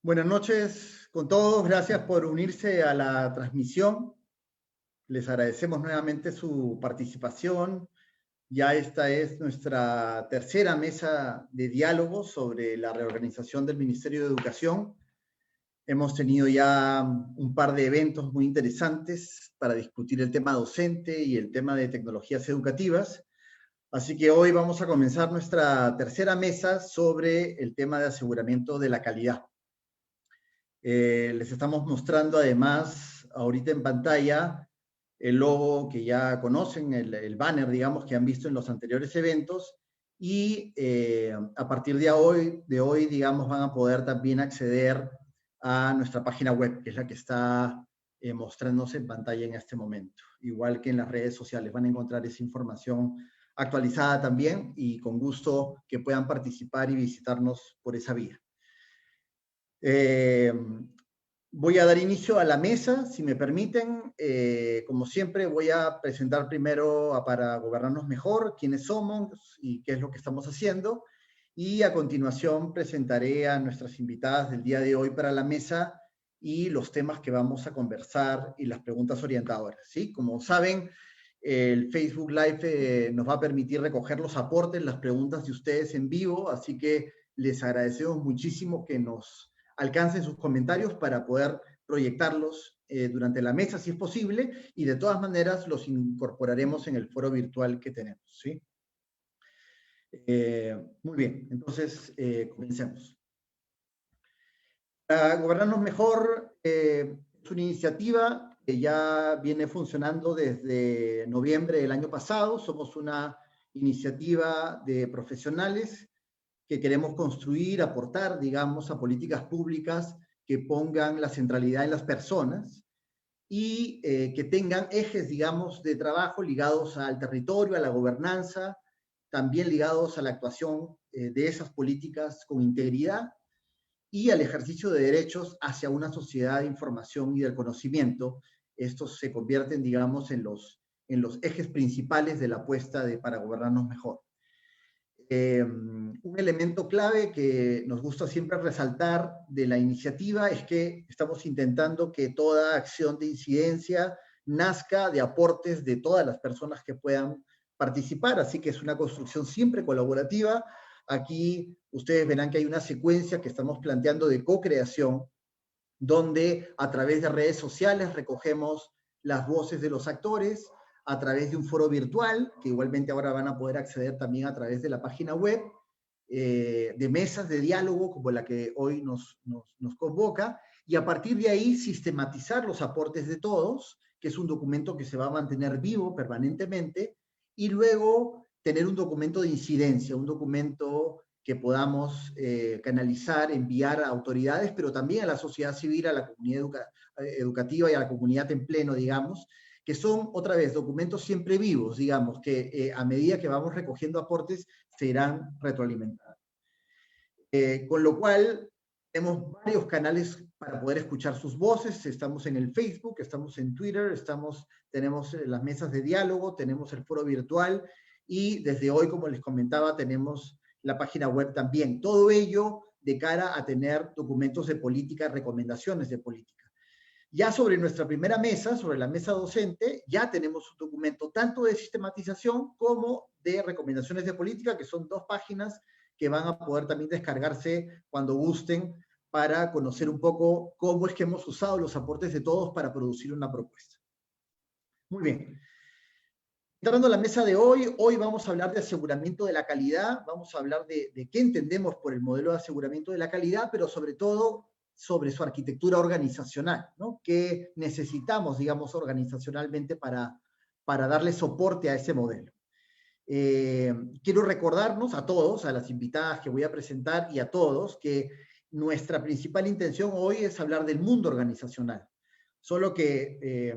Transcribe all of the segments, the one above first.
Buenas noches con todos, gracias por unirse a la transmisión. Les agradecemos nuevamente su participación. Ya esta es nuestra tercera mesa de diálogo sobre la reorganización del Ministerio de Educación. Hemos tenido ya un par de eventos muy interesantes para discutir el tema docente y el tema de tecnologías educativas. Así que hoy vamos a comenzar nuestra tercera mesa sobre el tema de aseguramiento de la calidad. Les estamos mostrando además ahorita en pantalla el logo que ya conocen, el banner, digamos, que han visto en los anteriores eventos, y a partir de hoy, digamos, van a poder también acceder a nuestra página web, que es la que está mostrándose en pantalla en este momento. Igual que en las redes sociales, van a encontrar esa información actualizada también, y con gusto que puedan participar y visitarnos por esa vía. Voy a dar inicio a la mesa, si me permiten. Como siempre, voy a presentar primero Para Gobernarnos Mejor, quiénes somos y qué es lo que estamos haciendo. Y a continuación presentaré a nuestras invitadas del día de hoy para la mesa y los temas que vamos a conversar y las preguntas orientadoras, ¿sí? Como saben, el Facebook Live nos va a permitir recoger los aportes, las preguntas de ustedes en vivo, así que les agradecemos muchísimo que nos alcancen sus comentarios para poder proyectarlos durante la mesa, si es posible, y de todas maneras los incorporaremos en el foro virtual que tenemos, ¿sí? Muy bien, entonces comencemos. Para Gobernarnos Mejor es una iniciativa que ya viene funcionando desde noviembre del año pasado. Somos una iniciativa de profesionales que queremos construir, aportar, digamos, a políticas públicas que pongan la centralidad en las personas y que tengan ejes, digamos, de trabajo ligados al territorio, a la gobernanza, también ligados a la actuación de esas políticas con integridad y al ejercicio de derechos hacia una sociedad de información y del conocimiento. Estos se convierten, digamos, en los ejes principales de la apuesta Para Gobernarnos Mejor. Un elemento clave que nos gusta siempre resaltar de la iniciativa es que estamos intentando que toda acción de incidencia nazca de aportes de todas las personas que puedan participar, así que es una construcción siempre colaborativa. Aquí ustedes verán que hay una secuencia que estamos planteando de co-creación, donde a través de redes sociales recogemos las voces de los actores, a través de un foro virtual, que igualmente ahora van a poder acceder también a través de la página web, de mesas de diálogo como la que hoy nos convoca, y a partir de ahí sistematizar los aportes de todos, que es un documento que se va a mantener vivo permanentemente, y luego tener un documento de incidencia, un documento que podamos canalizar, enviar a autoridades, pero también a la sociedad civil, a la comunidad educativa y a la comunidad en pleno, digamos, que son, otra vez, documentos siempre vivos, digamos, que a medida que vamos recogiendo aportes, se irán retroalimentando. Con lo cual, tenemos varios canales para poder escuchar sus voces. Estamos en el Facebook, estamos en Twitter, tenemos las mesas de diálogo, tenemos el foro virtual y desde hoy, como les comentaba, tenemos la página web también. Todo ello de cara a tener documentos de política, recomendaciones de política. Ya sobre nuestra primera mesa, sobre la mesa docente, ya tenemos un documento tanto de sistematización como de recomendaciones de política, que son 2 páginas que van a poder también descargarse cuando gusten para conocer un poco cómo es que hemos usado los aportes de todos para producir una propuesta. Muy bien. Entrando a la mesa de hoy vamos a hablar de aseguramiento de la calidad, vamos a hablar de qué entendemos por el modelo de aseguramiento de la calidad, pero sobre todo sobre su arquitectura organizacional, ¿no? ¿Qué necesitamos, digamos, organizacionalmente para darle soporte a ese modelo? Quiero recordarnos a todos, a las invitadas que voy a presentar y a todos, que nuestra principal intención hoy es hablar del mundo organizacional. Solo que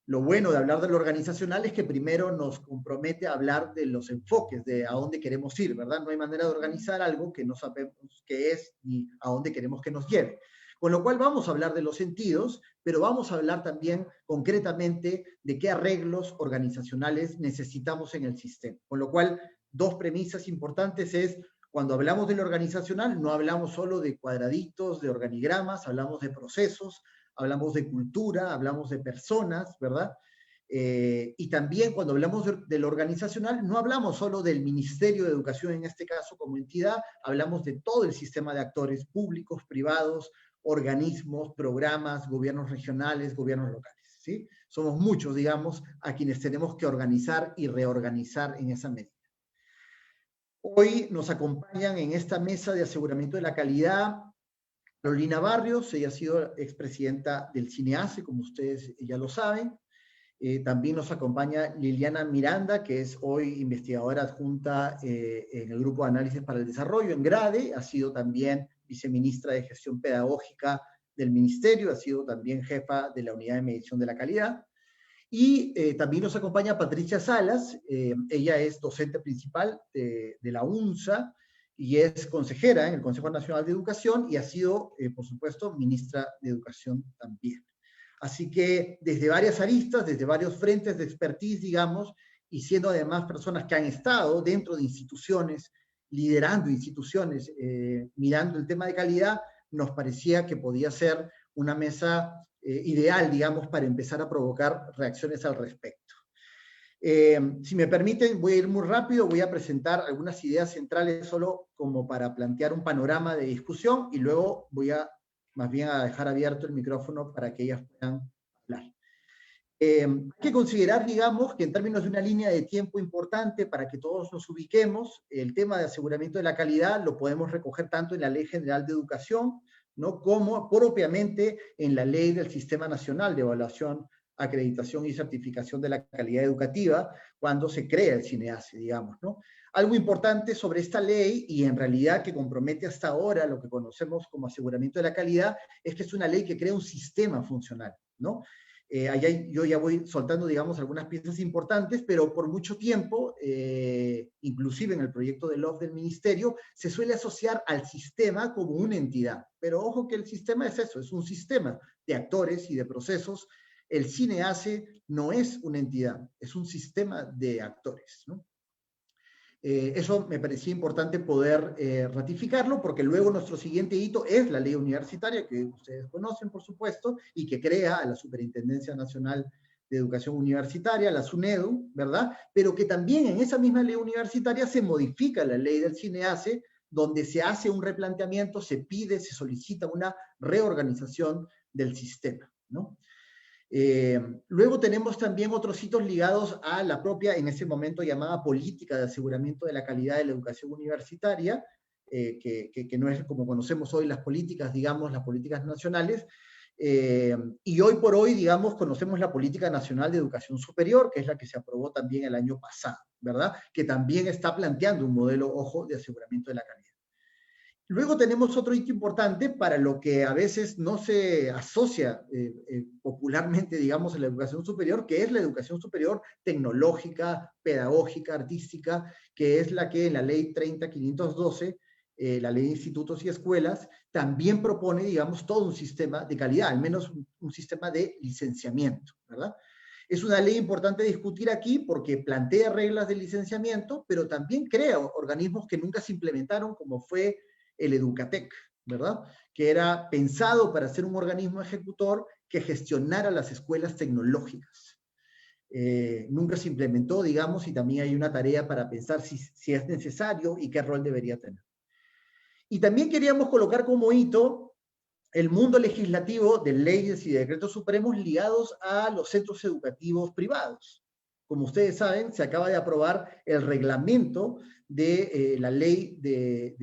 lo bueno de hablar de lo organizacional es que primero nos compromete a hablar de los enfoques, de a dónde queremos ir, ¿verdad? No hay manera de organizar algo que no sabemos qué es ni a dónde queremos que nos lleve. Con lo cual vamos a hablar de los sentidos, pero vamos a hablar también concretamente de qué arreglos organizacionales necesitamos en el sistema. Con lo cual, 2 premisas importantes es Cuando hablamos de lo organizacional, no hablamos solo de cuadraditos, de organigramas, hablamos de procesos, hablamos de cultura, hablamos de personas, ¿verdad? Y también cuando hablamos de lo organizacional, no hablamos solo del Ministerio de Educación, en este caso como entidad, hablamos de todo el sistema de actores públicos, privados, organismos, programas, gobiernos regionales, gobiernos locales, ¿sí? Somos muchos, digamos, a quienes tenemos que organizar y reorganizar en esa medida. Hoy nos acompañan en esta mesa de aseguramiento de la calidad Carolina Barrios, ella ha sido expresidenta del CINEACE, como ustedes ya lo saben. También nos acompaña Liliana Miranda, que es hoy investigadora adjunta en el Grupo de Análisis para el Desarrollo, en GRADE, ha sido también viceministra de Gestión Pedagógica del Ministerio, ha sido también jefa de la Unidad de Medición de la Calidad. Y también nos acompaña Patricia Salas, ella es docente principal de la UNSA y es consejera en el Consejo Nacional de Educación y ha sido, por supuesto, ministra de Educación también. Así que desde varias aristas, desde varios frentes de expertise, digamos, y siendo además personas que han estado dentro de instituciones, liderando instituciones, mirando el tema de calidad, nos parecía que podía ser una mesa ideal, digamos, para empezar a provocar reacciones al respecto. Si me permiten, voy a ir muy rápido, voy a presentar algunas ideas centrales solo como para plantear un panorama de discusión y luego voy a más bien a dejar abierto el micrófono para que ellas puedan hablar. Hay que considerar, digamos, que en términos de una línea de tiempo importante para que todos nos ubiquemos, el tema de aseguramiento de la calidad lo podemos recoger tanto en la Ley General de Educación, ¿no?, como propiamente en la Ley del Sistema Nacional de Evaluación, Acreditación y Certificación de la Calidad Educativa, cuando se crea el CINEACE, digamos, ¿no? Algo importante sobre esta ley, y en realidad que compromete hasta ahora lo que conocemos como aseguramiento de la calidad, es que es una ley que crea un sistema funcional, ¿no? Allá yo ya voy soltando, digamos, algunas piezas importantes, pero por mucho tiempo, inclusive en el proyecto de LOF del Ministerio, se suele asociar al sistema como una entidad. Pero ojo que el sistema es eso, es un sistema de actores y de procesos. El CINEACE no es una entidad, es un sistema de actores, ¿no? Eso me parecía importante poder ratificarlo, porque luego nuestro siguiente hito es la ley universitaria, que ustedes conocen, por supuesto, y que crea a la Superintendencia Nacional de Educación Universitaria, la SUNEDU, ¿verdad? Pero que también en esa misma ley universitaria se modifica la ley del CINEACE, donde se hace un replanteamiento, se pide, se solicita una reorganización del sistema, ¿no? Luego tenemos también otros hitos ligados a la propia, en ese momento llamada política de aseguramiento de la calidad de la educación universitaria, que no es como conocemos hoy las políticas, digamos, las políticas nacionales, y hoy por hoy, digamos, conocemos la Política Nacional de Educación Superior, que es la que se aprobó también el año pasado, ¿verdad? Que también está planteando un modelo, ojo, de aseguramiento de la calidad. Luego tenemos otro hito importante para lo que a veces no se asocia popularmente, digamos, en la educación superior, que es la educación superior tecnológica, pedagógica, artística, que es la que en la ley 30.512, la ley de institutos y escuelas, también propone, digamos, todo un sistema de calidad, al menos un sistema de licenciamiento, ¿verdad? Es una ley importante discutir aquí porque plantea reglas de licenciamiento, pero también crea organismos que nunca se implementaron, como fue el Educatec, ¿verdad? Que era pensado para ser un organismo ejecutor que gestionara las escuelas tecnológicas. Nunca se implementó, digamos, y también hay una tarea para pensar si es necesario y qué rol debería tener. Y también queríamos colocar como hito el mundo legislativo de leyes y de decretos supremos ligados a los centros educativos privados. Como ustedes saben, se acaba de aprobar el reglamento de la ley del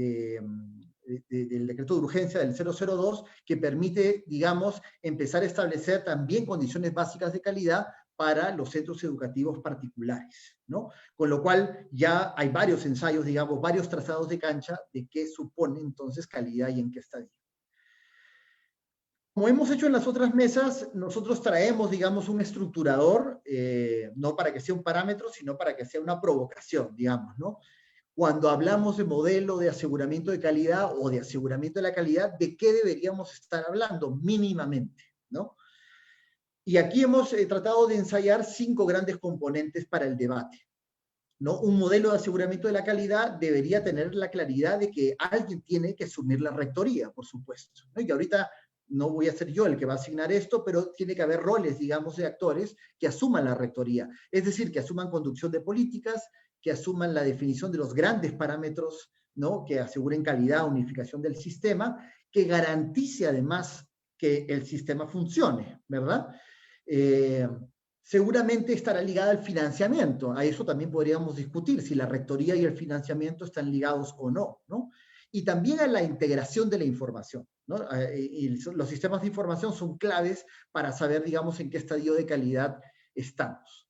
decreto de urgencia del 002, que permite, digamos, empezar a establecer también condiciones básicas de calidad para los centros educativos particulares, ¿no? Con lo cual ya hay varios ensayos, digamos, varios trazados de cancha de qué supone entonces calidad y en qué estadio. Como hemos hecho en las otras mesas, nosotros traemos, digamos, un estructurador, no para que sea un parámetro, sino para que sea una provocación, digamos, ¿no? Cuando hablamos de modelo de aseguramiento de calidad o de aseguramiento de la calidad, ¿de qué deberíamos estar hablando mínimamente, ¿no? Y aquí hemos tratado de ensayar 5 grandes componentes para el debate. ¿no? Un modelo de aseguramiento de la calidad debería tener la claridad de que alguien tiene que asumir la rectoría, por supuesto, ¿no? Y ahorita no voy a ser yo el que va a asignar esto, pero tiene que haber roles, digamos, de actores que asuman la rectoría, es decir, que asuman conducción de políticas, que asuman la definición de los grandes parámetros, ¿no? Que aseguren calidad, unificación del sistema, que garantice además que el sistema funcione, ¿verdad? Seguramente estará ligada al financiamiento. A eso también podríamos discutir, si la rectoría y el financiamiento están ligados o no, ¿no? Y también a la integración de la información, ¿no? Y los sistemas de información son claves para saber, digamos, en qué estadio de calidad estamos.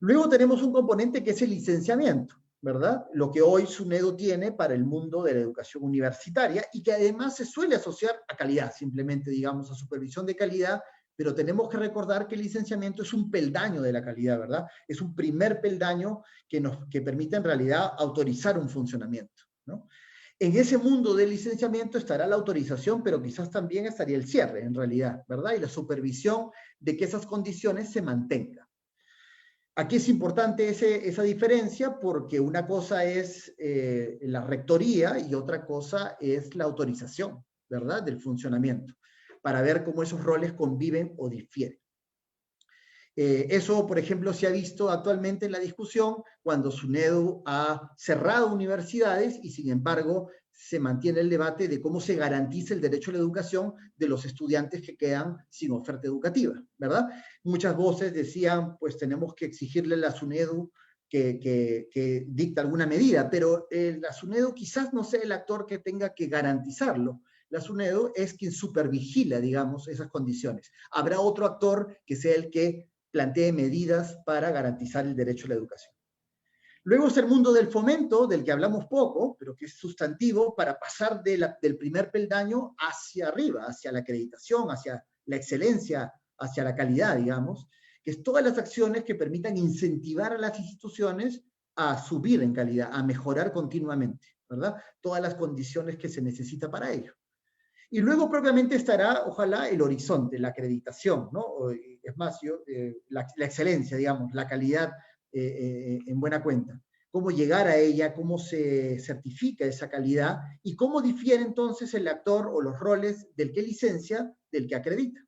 Luego tenemos un componente que es el licenciamiento, ¿verdad? Lo que hoy SUNEDU tiene para el mundo de la educación universitaria y que además se suele asociar a calidad, simplemente, digamos, a supervisión de calidad, pero tenemos que recordar que el licenciamiento es un peldaño de la calidad, ¿verdad? Es un primer peldaño que permite en realidad autorizar un funcionamiento, ¿no? En ese mundo del licenciamiento estará la autorización, pero quizás también estaría el cierre, en realidad, ¿verdad? Y la supervisión de que esas condiciones se mantengan. Aquí es importante esa diferencia porque una cosa es la rectoría y otra cosa es la autorización, ¿verdad? Del funcionamiento, para ver cómo esos roles conviven o difieren. Eso, por ejemplo, se ha visto actualmente en la discusión cuando SUNEDU ha cerrado universidades y, sin embargo, se mantiene el debate de cómo se garantiza el derecho a la educación de los estudiantes que quedan sin oferta educativa, ¿verdad? Muchas voces decían, pues tenemos que exigirle a la SUNEDU que dicta alguna medida, pero la SUNEDU quizás no sea el actor que tenga que garantizarlo. La SUNEDU es quien supervigila, digamos, esas condiciones. Habrá otro actor que sea el que plantee medidas para garantizar el derecho a la educación. Luego es el mundo del fomento, del que hablamos poco, pero que es sustantivo para pasar del primer peldaño hacia arriba, hacia la acreditación, hacia la excelencia, hacia la calidad, digamos, que es todas las acciones que permitan incentivar a las instituciones a subir en calidad, a mejorar continuamente, ¿verdad? Todas las condiciones que se necesita para ello. Y luego propiamente estará, ojalá, el horizonte, la acreditación, ¿no? Es más, la excelencia, digamos, la calidad en buena cuenta. Cómo llegar a ella, cómo se certifica esa calidad y cómo difiere entonces el actor o los roles del que licencia del que acredita,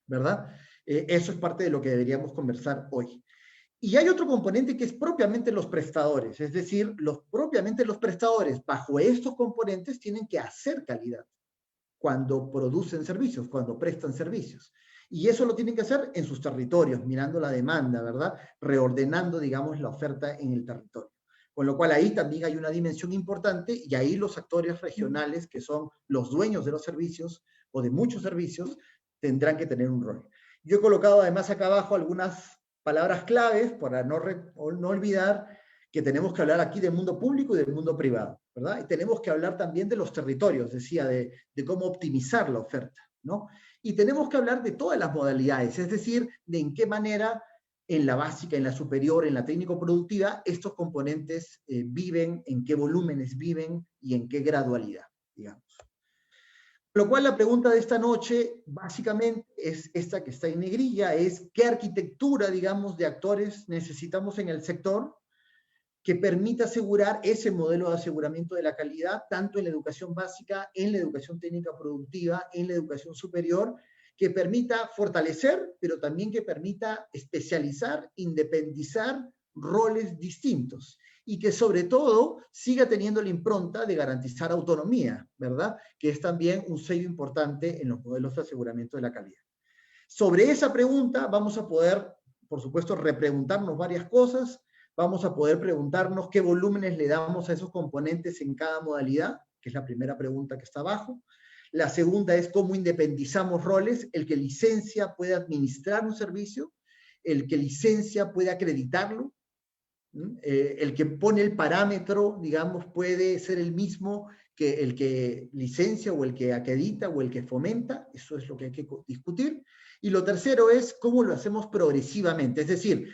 ¿verdad? Eso es parte de lo que deberíamos conversar hoy. Y hay otro componente que es propiamente los prestadores, es decir, propiamente los prestadores bajo estos componentes tienen que hacer calidad cuando producen servicios, cuando prestan servicios. Y eso lo tienen que hacer en sus territorios, mirando la demanda, ¿verdad? Reordenando, digamos, la oferta en el territorio. Con lo cual ahí también hay una dimensión importante y ahí los actores regionales, que son los dueños de los servicios o de muchos servicios, tendrán que tener un rol. Yo he colocado además acá abajo algunas palabras claves para no olvidar que tenemos que hablar aquí del mundo público y del mundo privado, ¿verdad? Y tenemos que hablar también de los territorios, decía, de cómo optimizar la oferta, ¿no? Y tenemos que hablar de todas las modalidades, es decir, de en qué manera en la básica, en la superior, en la técnico-productiva, estos componentes viven, en qué volúmenes viven y en qué gradualidad, digamos. Lo cual la pregunta de esta noche básicamente es esta que está en negrilla, es qué arquitectura, digamos, de actores necesitamos en el sector que permita asegurar ese modelo de aseguramiento de la calidad, tanto en la educación básica, en la educación técnica productiva, en la educación superior, que permita fortalecer, pero también que permita especializar, independizar roles distintos y que sobre todo siga teniendo la impronta de garantizar autonomía, ¿verdad? Que es también un sello importante en los modelos de aseguramiento de la calidad. Sobre esa pregunta vamos a poder, por supuesto, repreguntarnos varias cosas. Vamos a poder preguntarnos qué volúmenes le damos a esos componentes en cada modalidad, que es la primera pregunta que está abajo. La segunda es cómo independizamos roles. El que licencia puede administrar un servicio, el que licencia puede acreditarlo, el que pone el parámetro, digamos, puede ser el mismo que el que licencia o el que acredita o el que fomenta. Eso es lo que hay que discutir. Y lo tercero es cómo lo hacemos progresivamente, es decir,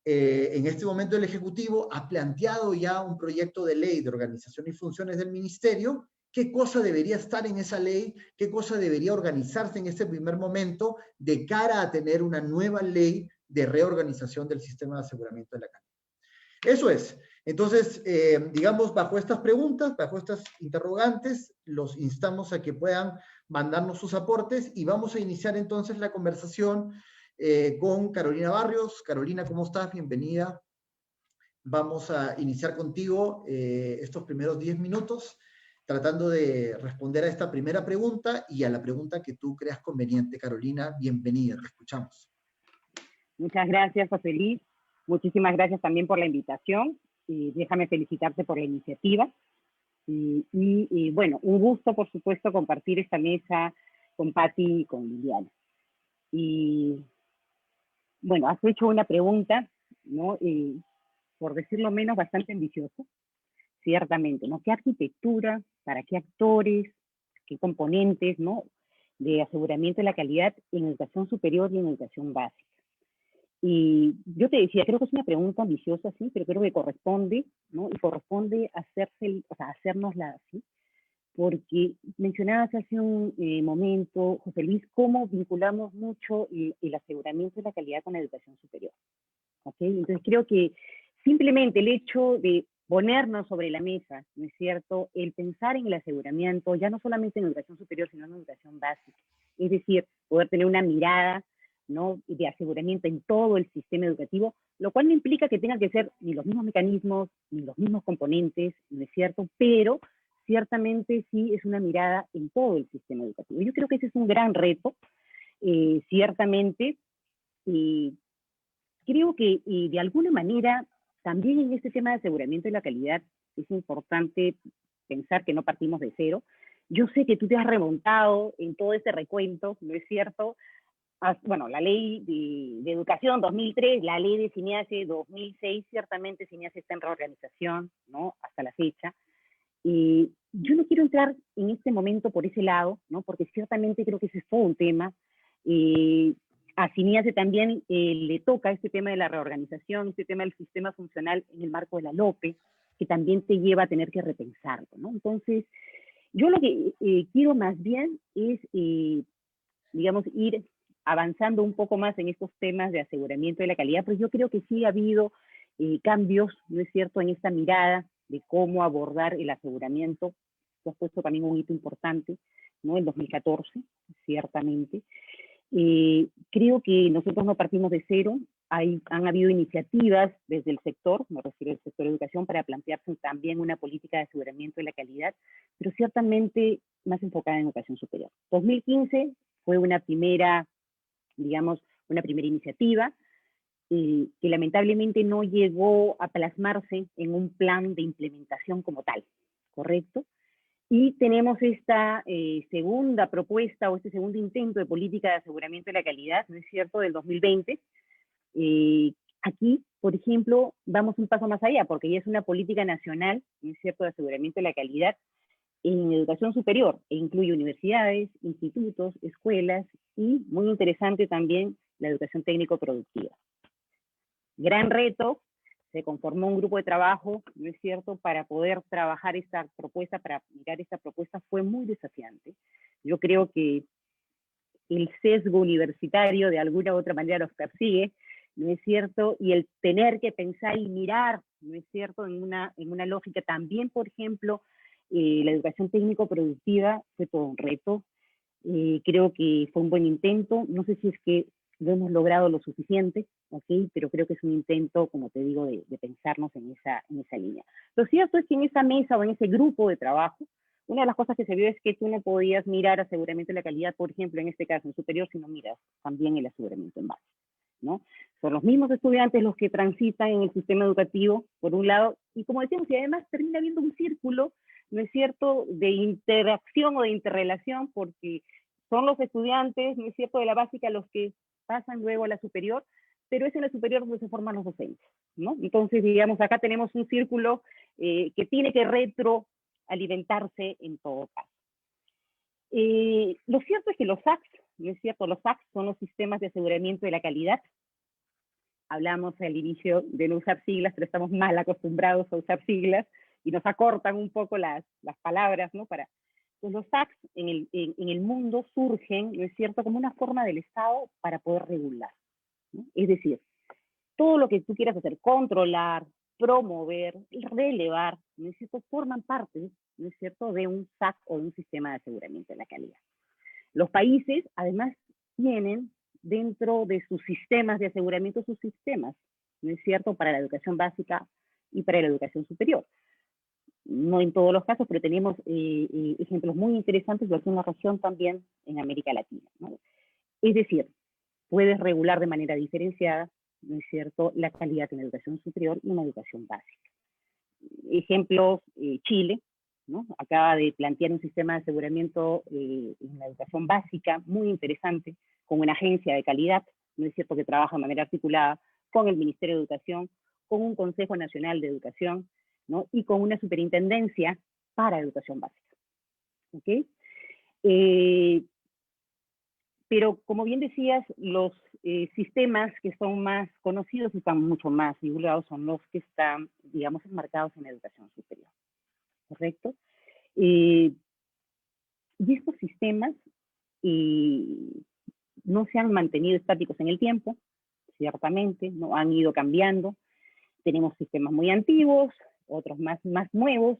en este momento el Ejecutivo ha planteado ya un proyecto de ley de organización y funciones del Ministerio, qué cosa debería estar en esa ley, qué cosa debería organizarse en este primer momento de cara a tener una nueva ley de reorganización del sistema de aseguramiento de la calidad. Eso es. Entonces, digamos, bajo estas preguntas, bajo estas interrogantes, los instamos a que puedan mandarnos sus aportes y vamos a iniciar entonces la conversación con Carolina Barrios. Carolina, ¿cómo estás? Bienvenida. Vamos a iniciar contigo estos primeros 10 minutos tratando de responder a esta primera pregunta y a la pregunta que tú creas conveniente. Carolina, bienvenida, te escuchamos. Muchas gracias, José Luis. Muchísimas gracias también por la invitación. Y déjame felicitarte por la iniciativa. Y bueno, un gusto, por supuesto, compartir esta mesa con Patti y con Liliana. Y bueno, has hecho una pregunta, ¿no? Por decirlo menos, bastante ambiciosa, ciertamente, ¿no? ¿Qué arquitectura, para qué actores, qué componentes, ¿no? De aseguramiento de la calidad en educación superior y en educación básica? Y yo te decía, creo que es una pregunta ambiciosa, sí, pero creo que corresponde, ¿no? Y corresponde hacérnosla así, porque mencionabas hace un momento, José Luis, cómo vinculamos mucho el aseguramiento de la calidad con la educación superior. ¿Okay? Entonces creo que simplemente el hecho de ponernos sobre la mesa, ¿no es cierto?, el pensar en el aseguramiento, ya no solamente en educación superior, sino en educación básica, es decir, poder tener una mirada, ¿no?, de aseguramiento en todo el sistema educativo, lo cual no implica que tengan que ser ni los mismos mecanismos, ni los mismos componentes, ¿no es cierto?, pero ciertamente sí es una mirada en todo el sistema educativo. Yo creo que ese es un gran reto, ciertamente, creo que de alguna manera también en este tema de aseguramiento de la calidad es importante pensar que no partimos de cero. Yo sé que tú te has remontado en todo este recuento, ¿no es cierto? Bueno, la ley de educación 2003, la ley de CINEACE 2006, ciertamente CINEACE está en reorganización, ¿no? Hasta la fecha. Y yo no quiero entrar en este momento por ese lado, ¿no? Porque ciertamente creo que ese es todo un tema. A CINEACE también le toca este tema de la reorganización, este tema del sistema funcional en el marco de la LOPE, que también te lleva a tener que repensarlo, ¿no? Entonces, yo lo que quiero más bien es, digamos, ir avanzando un poco más en estos temas de aseguramiento de la calidad, pues yo creo que sí ha habido cambios, ¿no es cierto?, en esta mirada de cómo abordar el aseguramiento. Tú has puesto también un hito importante, ¿no?, en 2014, ciertamente. Creo que nosotros no partimos de cero, han habido iniciativas desde el sector, me refiero al sector de educación, para plantearse también una política de aseguramiento de la calidad, pero ciertamente más enfocada en educación superior. 2015 fue una primera, digamos, una primera iniciativa que lamentablemente no llegó a plasmarse en un plan de implementación como tal, ¿correcto? Y tenemos esta segunda propuesta o este segundo intento de política de aseguramiento de la calidad, ¿no es cierto?, del 2020. Aquí, por ejemplo, vamos un paso más allá, porque ya es una política nacional, ¿no es cierto?, de aseguramiento de la calidad en educación superior, e incluye universidades, institutos, escuelas y, muy interesante también, la educación técnico-productiva. Gran reto, se conformó un grupo de trabajo, ¿no es cierto?, para poder trabajar esta propuesta, para mirar esta propuesta, fue muy desafiante. Yo creo que el sesgo universitario de alguna u otra manera nos persigue, ¿no es cierto?, y el tener que pensar y mirar, ¿no es cierto?, en una lógica también, por ejemplo, la educación técnico-productiva fue todo un reto. Creo que fue un buen intento, no sé si es que lo hemos logrado lo suficiente, ¿okay? Pero creo que es un intento, como te digo, de pensarnos en esa línea. Lo cierto es que en esa mesa o en ese grupo de trabajo, una de las cosas que se vio es que tú no podías mirar aseguramiento de la calidad, por ejemplo, en este caso en superior, sino miras también el aseguramiento en base, ¿no? Son los mismos estudiantes los que transitan en el sistema educativo, por un lado, y como decíamos, y además termina habiendo un círculo, ¿no es cierto?, de interacción o de interrelación, porque son los estudiantes, ¿no es cierto?, de la básica los que pasan luego a la superior, pero es en la superior donde se forman los docentes, ¿no? Entonces, digamos, acá tenemos un círculo que tiene que retroalimentarse en todo caso. Lo cierto es que los SACs, ¿no es cierto?, los SACs son los sistemas de aseguramiento de la calidad. Hablamos al inicio de no usar siglas, pero estamos mal acostumbrados a usar siglas y nos acortan un poco las palabras, ¿no? Pues los SACs en el mundo surgen, ¿no es cierto?, como una forma del Estado para poder regular, ¿no? Es decir, todo lo que tú quieras hacer, controlar, promover, relevar, ¿no es cierto?, forman parte, ¿no es cierto?, de un SAC o de un sistema de aseguramiento de la calidad. Los países, además, tienen dentro de sus sistemas de aseguramiento sus sistemas, ¿no es cierto?, para la educación básica y para la educación superior. No en todos los casos, pero tenemos ejemplos muy interesantes de aquí en la región también en América Latina, ¿no? Es decir, puedes regular de manera diferenciada, ¿no es cierto?, la calidad en la educación superior y en la educación básica. Ejemplos, Chile, ¿no?, acaba de plantear un sistema de aseguramiento en la educación básica muy interesante, con una agencia de calidad, ¿no es cierto?, que trabaja de manera articulada con el Ministerio de Educación, con un Consejo Nacional de Educación, ¿no?, y con una superintendencia para educación básica. ¿Ok? Pero como bien decías, los sistemas que son más conocidos y están mucho más divulgados son los que están, digamos, enmarcados en la educación superior, ¿correcto? Y estos sistemas no se han mantenido estáticos en el tiempo, ciertamente, no han ido cambiando. Tenemos sistemas muy antiguos, otros más nuevos.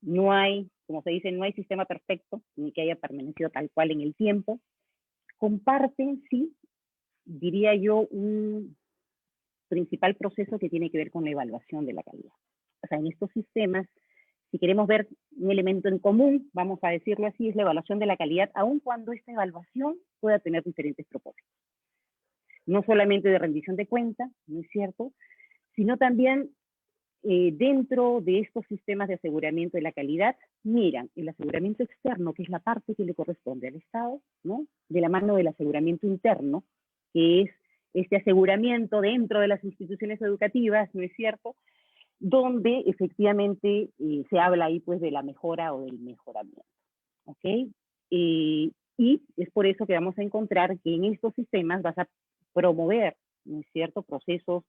No hay, como se dice, no hay sistema perfecto, ni que haya permanecido tal cual en el tiempo. Comparten, sí, diría yo, un principal proceso que tiene que ver con la evaluación de la calidad. O sea, en estos sistemas, si queremos ver un elemento en común, vamos a decirlo así, es la evaluación de la calidad, aun cuando esta evaluación pueda tener diferentes propósitos. No solamente de rendición de cuentas, ¿no es cierto?, sino también dentro de estos sistemas de aseguramiento de la calidad, miran el aseguramiento externo, que es la parte que le corresponde al Estado, ¿no?, de la mano del aseguramiento interno, que es este aseguramiento dentro de las instituciones educativas, ¿no es cierto?, donde efectivamente se habla ahí pues de la mejora o del mejoramiento, ¿ok? Y es por eso que vamos a encontrar que en estos sistemas vas a promover, ¿no es cierto?, procesos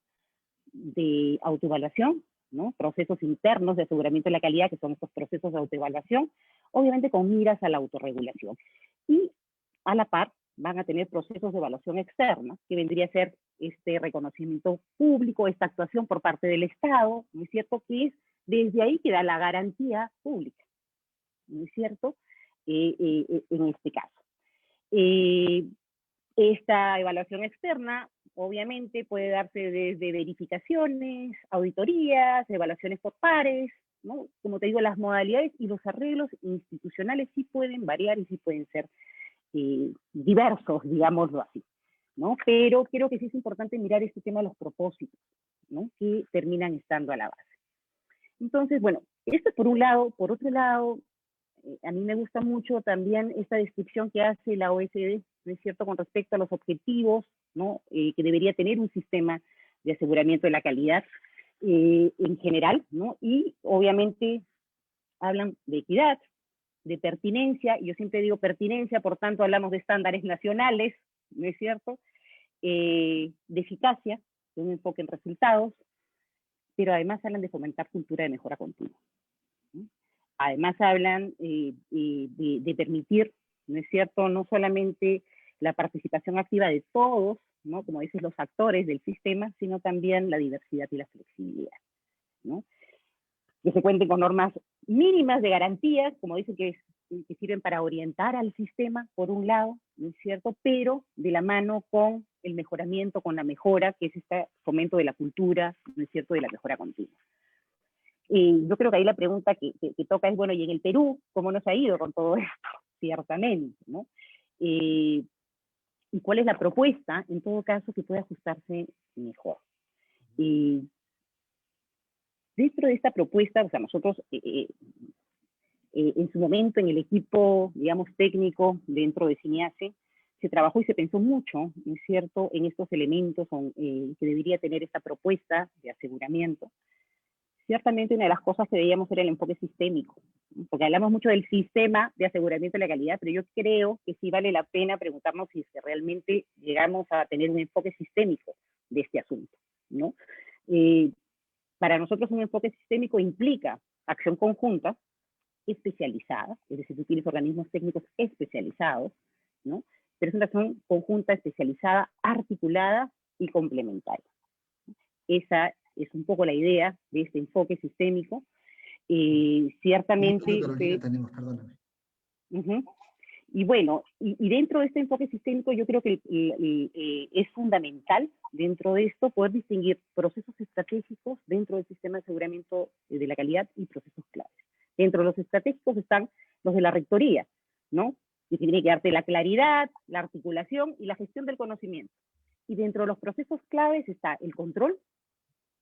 de autoevaluación, ¿no?, procesos internos de aseguramiento de la calidad, que son estos procesos de autoevaluación, obviamente con miras a la autorregulación. Y a la par van a tener procesos de evaluación externa, que vendría a ser este reconocimiento público, esta actuación por parte del Estado, ¿no es cierto?, que es desde ahí que da la garantía pública, ¿no es cierto?, en este caso. Esta evaluación externa, obviamente, puede darse desde verificaciones, auditorías, evaluaciones por pares, ¿no? Como te digo, las modalidades y los arreglos institucionales sí pueden variar y sí pueden ser diversos, digámoslo así, ¿no? Pero creo que sí es importante mirar este tema de los propósitos, ¿no?, que terminan estando a la base. Entonces, bueno, esto por un lado. Por otro lado, a mí me gusta mucho también esta descripción que hace la OECD, ¿no es cierto?, con respecto a los objetivos, ¿no?, que debería tener un sistema de aseguramiento de la calidad en general, ¿no? Y obviamente hablan de equidad, de pertinencia, y yo siempre digo pertinencia, por tanto hablamos de estándares nacionales, ¿no es cierto?, de eficacia, de un enfoque en resultados, pero además hablan de fomentar cultura de mejora continua, ¿no? Además hablan de permitir, ¿no es cierto?, no solamente la participación activa de todos, ¿no?, como dices, los actores del sistema, sino también la diversidad y la flexibilidad, ¿no? Que se cuenten con normas mínimas de garantías, como dicen, que sirven para orientar al sistema, por un lado, ¿no es cierto?, pero de la mano con el mejoramiento, con la mejora, que es este fomento de la cultura, ¿no es cierto?, de la mejora continua. Yo creo que ahí la pregunta que toca es, bueno, ¿y en el Perú cómo nos ha ido con todo esto? Ciertamente, ¿no? ¿Y cuál es la propuesta, en todo caso, que puede ajustarse mejor? Dentro de esta propuesta, o sea, nosotros en su momento en el equipo, digamos, técnico dentro de CINEASE, se trabajó y se pensó mucho, ¿no es cierto?, en estos elementos que debería tener esta propuesta de aseguramiento. Ciertamente una de las cosas que veíamos era el enfoque sistémico, ¿no?, porque hablamos mucho del sistema de aseguramiento de la calidad, pero yo creo que sí vale la pena preguntarnos si es que realmente llegamos a tener un enfoque sistémico de este asunto, ¿no? Para nosotros un enfoque sistémico implica acción conjunta, especializada, es decir, tú tienes organismos técnicos especializados, ¿no?, pero es una acción conjunta, especializada, articulada y complementaria. Esa es un poco la idea de este enfoque sistémico. Un minuto, Ciertamente, Carolina, tenemos, perdóname. uh-huh. Y bueno, y dentro de este enfoque sistémico yo creo que es fundamental dentro de esto poder distinguir procesos estratégicos dentro del sistema de aseguramiento de la calidad y procesos claves. Dentro de los estratégicos están los de la rectoría, ¿no? Y tiene que darte la claridad, la articulación y la gestión del conocimiento. Y dentro de los procesos claves está el control,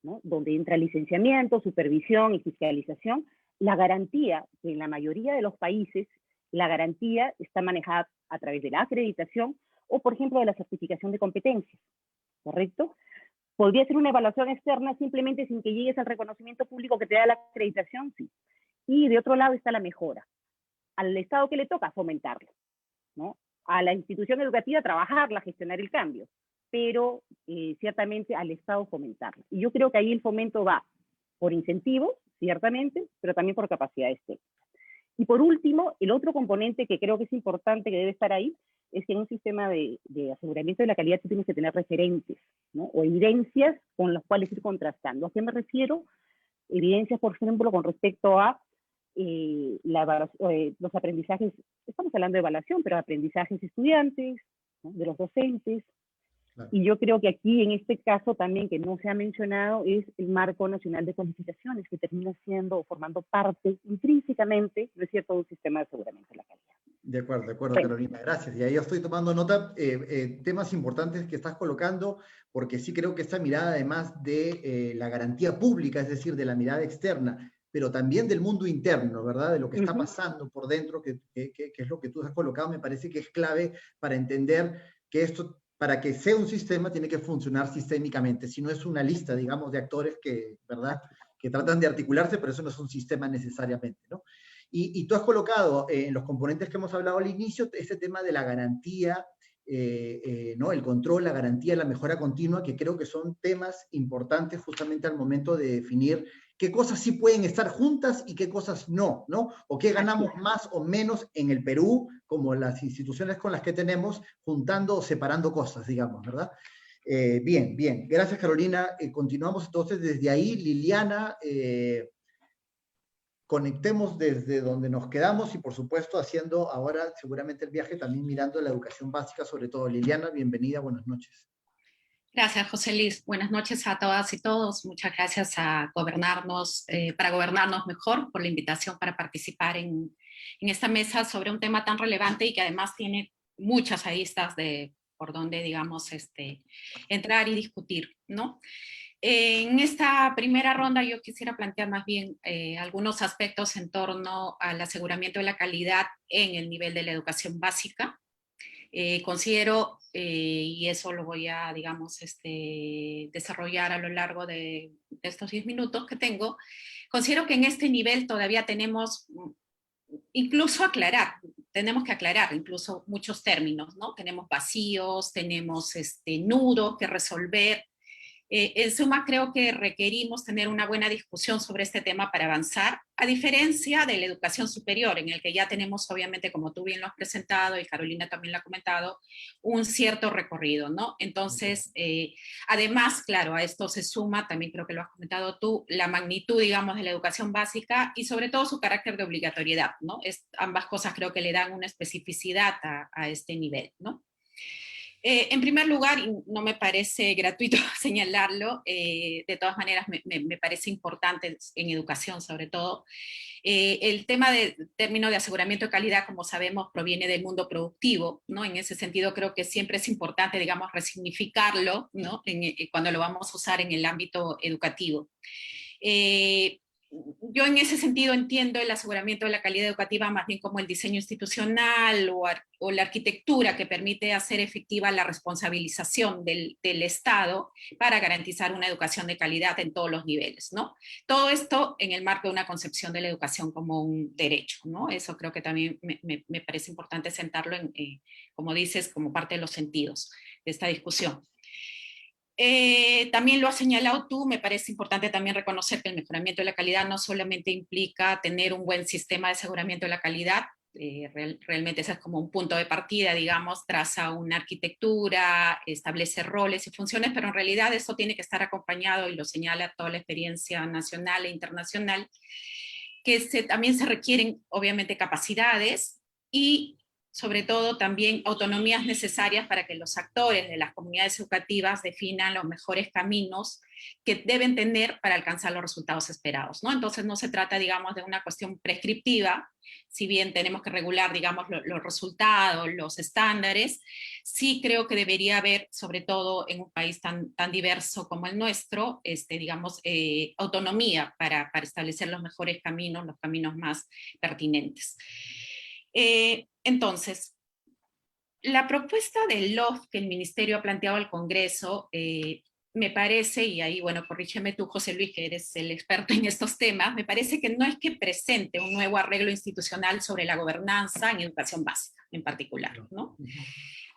¿no? Donde entra licenciamiento, supervisión y fiscalización. La garantía, que en la mayoría de los países, la garantía está manejada a través de la acreditación o, por ejemplo, de la certificación de competencias, ¿correcto? ¿Podría ser una evaluación externa simplemente sin que llegues al reconocimiento público que te da la acreditación? Sí. Y de otro lado está la mejora. Al Estado que le toca fomentarlo, ¿no? A la institución educativa trabajarla, gestionar el cambio, pero ciertamente al Estado fomentarla. Y yo creo que ahí el fomento va por incentivos, ciertamente, pero también por capacidades técnicas. Y por último, el otro componente que creo que es importante, que debe estar ahí, es que en un sistema de aseguramiento de la calidad tú tienes que tener referentes, ¿no? O evidencias con las cuales ir contrastando. ¿A qué me refiero? Evidencias, por ejemplo, con respecto a los aprendizajes, estamos hablando de evaluación, pero aprendizajes estudiantes, ¿no? De los docentes. Claro. Y yo creo que aquí, en este caso también, que no se ha mencionado, es el Marco Nacional de Cualificaciones, que termina siendo o formando parte intrínsecamente, ¿no es cierto?, de un sistema de aseguramiento de la calidad. De acuerdo, sí. Carolina, gracias. Y ahí yo estoy tomando nota, temas importantes que estás colocando, porque sí creo que esta mirada, además de la garantía pública, es decir, de la mirada externa, pero también del mundo interno, ¿verdad? De lo que está pasando por dentro, que es lo que tú has colocado, me parece que es clave para entender que esto, para que sea un sistema, tiene que funcionar sistémicamente. Si no es una lista, digamos, de actores que, ¿verdad?, que tratan de articularse, pero eso no es un sistema necesariamente, ¿no? Y tú has colocado en los componentes que hemos hablado al inicio este tema de la garantía, ¿no? El control, la garantía, la mejora continua, que creo que son temas importantes justamente al momento de definir qué cosas sí pueden estar juntas y qué cosas no, ¿no? O qué ganamos más o menos en el Perú, como las instituciones con las que tenemos, juntando o separando cosas, digamos, ¿verdad? Bien. Gracias, Carolina. Continuamos entonces desde ahí. Liliana, conectemos desde donde nos quedamos y, por supuesto, haciendo ahora seguramente el viaje también mirando la educación básica, sobre todo. Liliana, bienvenida, buenas noches. Gracias, José Luis. Buenas noches a todas y todos. Muchas gracias a Gobernarnos, para Gobernarnos Mejor, por la invitación para participar en esta mesa sobre un tema tan relevante y que además tiene muchas aristas de por donde, digamos, entrar y discutir, ¿no? En esta primera ronda yo quisiera plantear más bien algunos aspectos en torno al aseguramiento de la calidad en el nivel de la educación básica. Considero, y eso lo voy a, digamos, desarrollar a lo largo de estos 10 minutos que tengo, considero que en este nivel todavía tenemos tenemos que aclarar incluso muchos términos, ¿no? Tenemos vacíos, tenemos nudos que resolver. En suma, creo que requerimos tener una buena discusión sobre este tema para avanzar, a diferencia de la educación superior, en el que ya tenemos, obviamente, como tú bien lo has presentado y Carolina también lo ha comentado, un cierto recorrido, ¿no? Entonces, además, claro, a esto se suma, también creo que lo has comentado tú, la magnitud, digamos, de la educación básica y sobre todo su carácter de obligatoriedad, ¿no? Ambas cosas creo que le dan una especificidad a este nivel, ¿no? En primer lugar, y no me parece gratuito señalarlo, de todas maneras me parece importante en educación sobre todo, el tema del término de aseguramiento de calidad, como sabemos, proviene del mundo productivo, ¿no? En ese sentido creo que siempre es importante, digamos, resignificarlo, ¿no? Cuando lo vamos a usar en el ámbito educativo. Yo en ese sentido entiendo el aseguramiento de la calidad educativa más bien como el diseño institucional o la arquitectura que permite hacer efectiva la responsabilización del Estado para garantizar una educación de calidad en todos los niveles, ¿no? Todo esto en el marco de una concepción de la educación como un derecho, ¿no? Eso creo que también me parece importante sentarlo como dices, como parte de los sentidos de esta discusión. También lo has señalado tú, me parece importante también reconocer que el mejoramiento de la calidad no solamente implica tener un buen sistema de aseguramiento de la calidad, Realmente ese es como un punto de partida, digamos, traza una arquitectura, establece roles y funciones, pero en realidad eso tiene que estar acompañado, y lo señala toda la experiencia nacional e internacional, que también se requieren obviamente capacidades y sobre todo también autonomías necesarias para que los actores de las comunidades educativas definan los mejores caminos que deben tener para alcanzar los resultados esperados, ¿no? Entonces no se trata, digamos, de una cuestión prescriptiva, si bien tenemos que regular, digamos, los resultados, los estándares, sí creo que debería haber, sobre todo en un país tan diverso como el nuestro, digamos, autonomía para establecer los mejores caminos, los caminos más pertinentes. Entonces, la propuesta del LOF que el Ministerio ha planteado al Congreso, me parece, y ahí, bueno, corrígeme tú, José Luis, que eres el experto en estos temas, me parece que no es que presente un nuevo arreglo institucional sobre la gobernanza en educación básica, en particular, ¿no?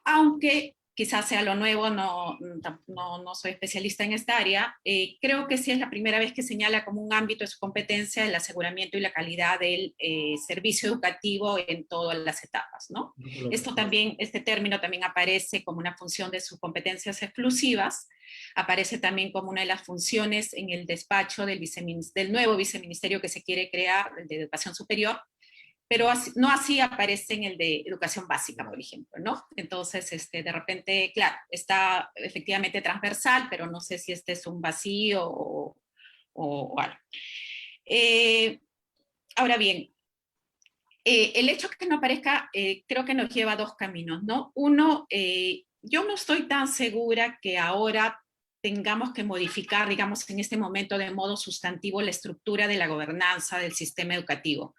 Aunque quizás sea lo nuevo, no soy especialista en esta área, creo que sí es la primera vez que señala como un ámbito de su competencia el aseguramiento y la calidad del servicio educativo en todas las etapas, ¿no? Este término también aparece como una función de sus competencias exclusivas, aparece también como una de las funciones en el despacho del nuevo viceministerio que se quiere crear, el de Educación Superior, pero no así aparece en el de educación básica, por ejemplo, ¿no? Entonces, de repente, claro, está efectivamente transversal, pero no sé si este es un vacío o algo. Ahora bien, el hecho que no aparezca creo que nos lleva a dos caminos, ¿no? Uno, yo no estoy tan segura que ahora tengamos que modificar, digamos, en este momento de modo sustantivo la estructura de la gobernanza del sistema educativo.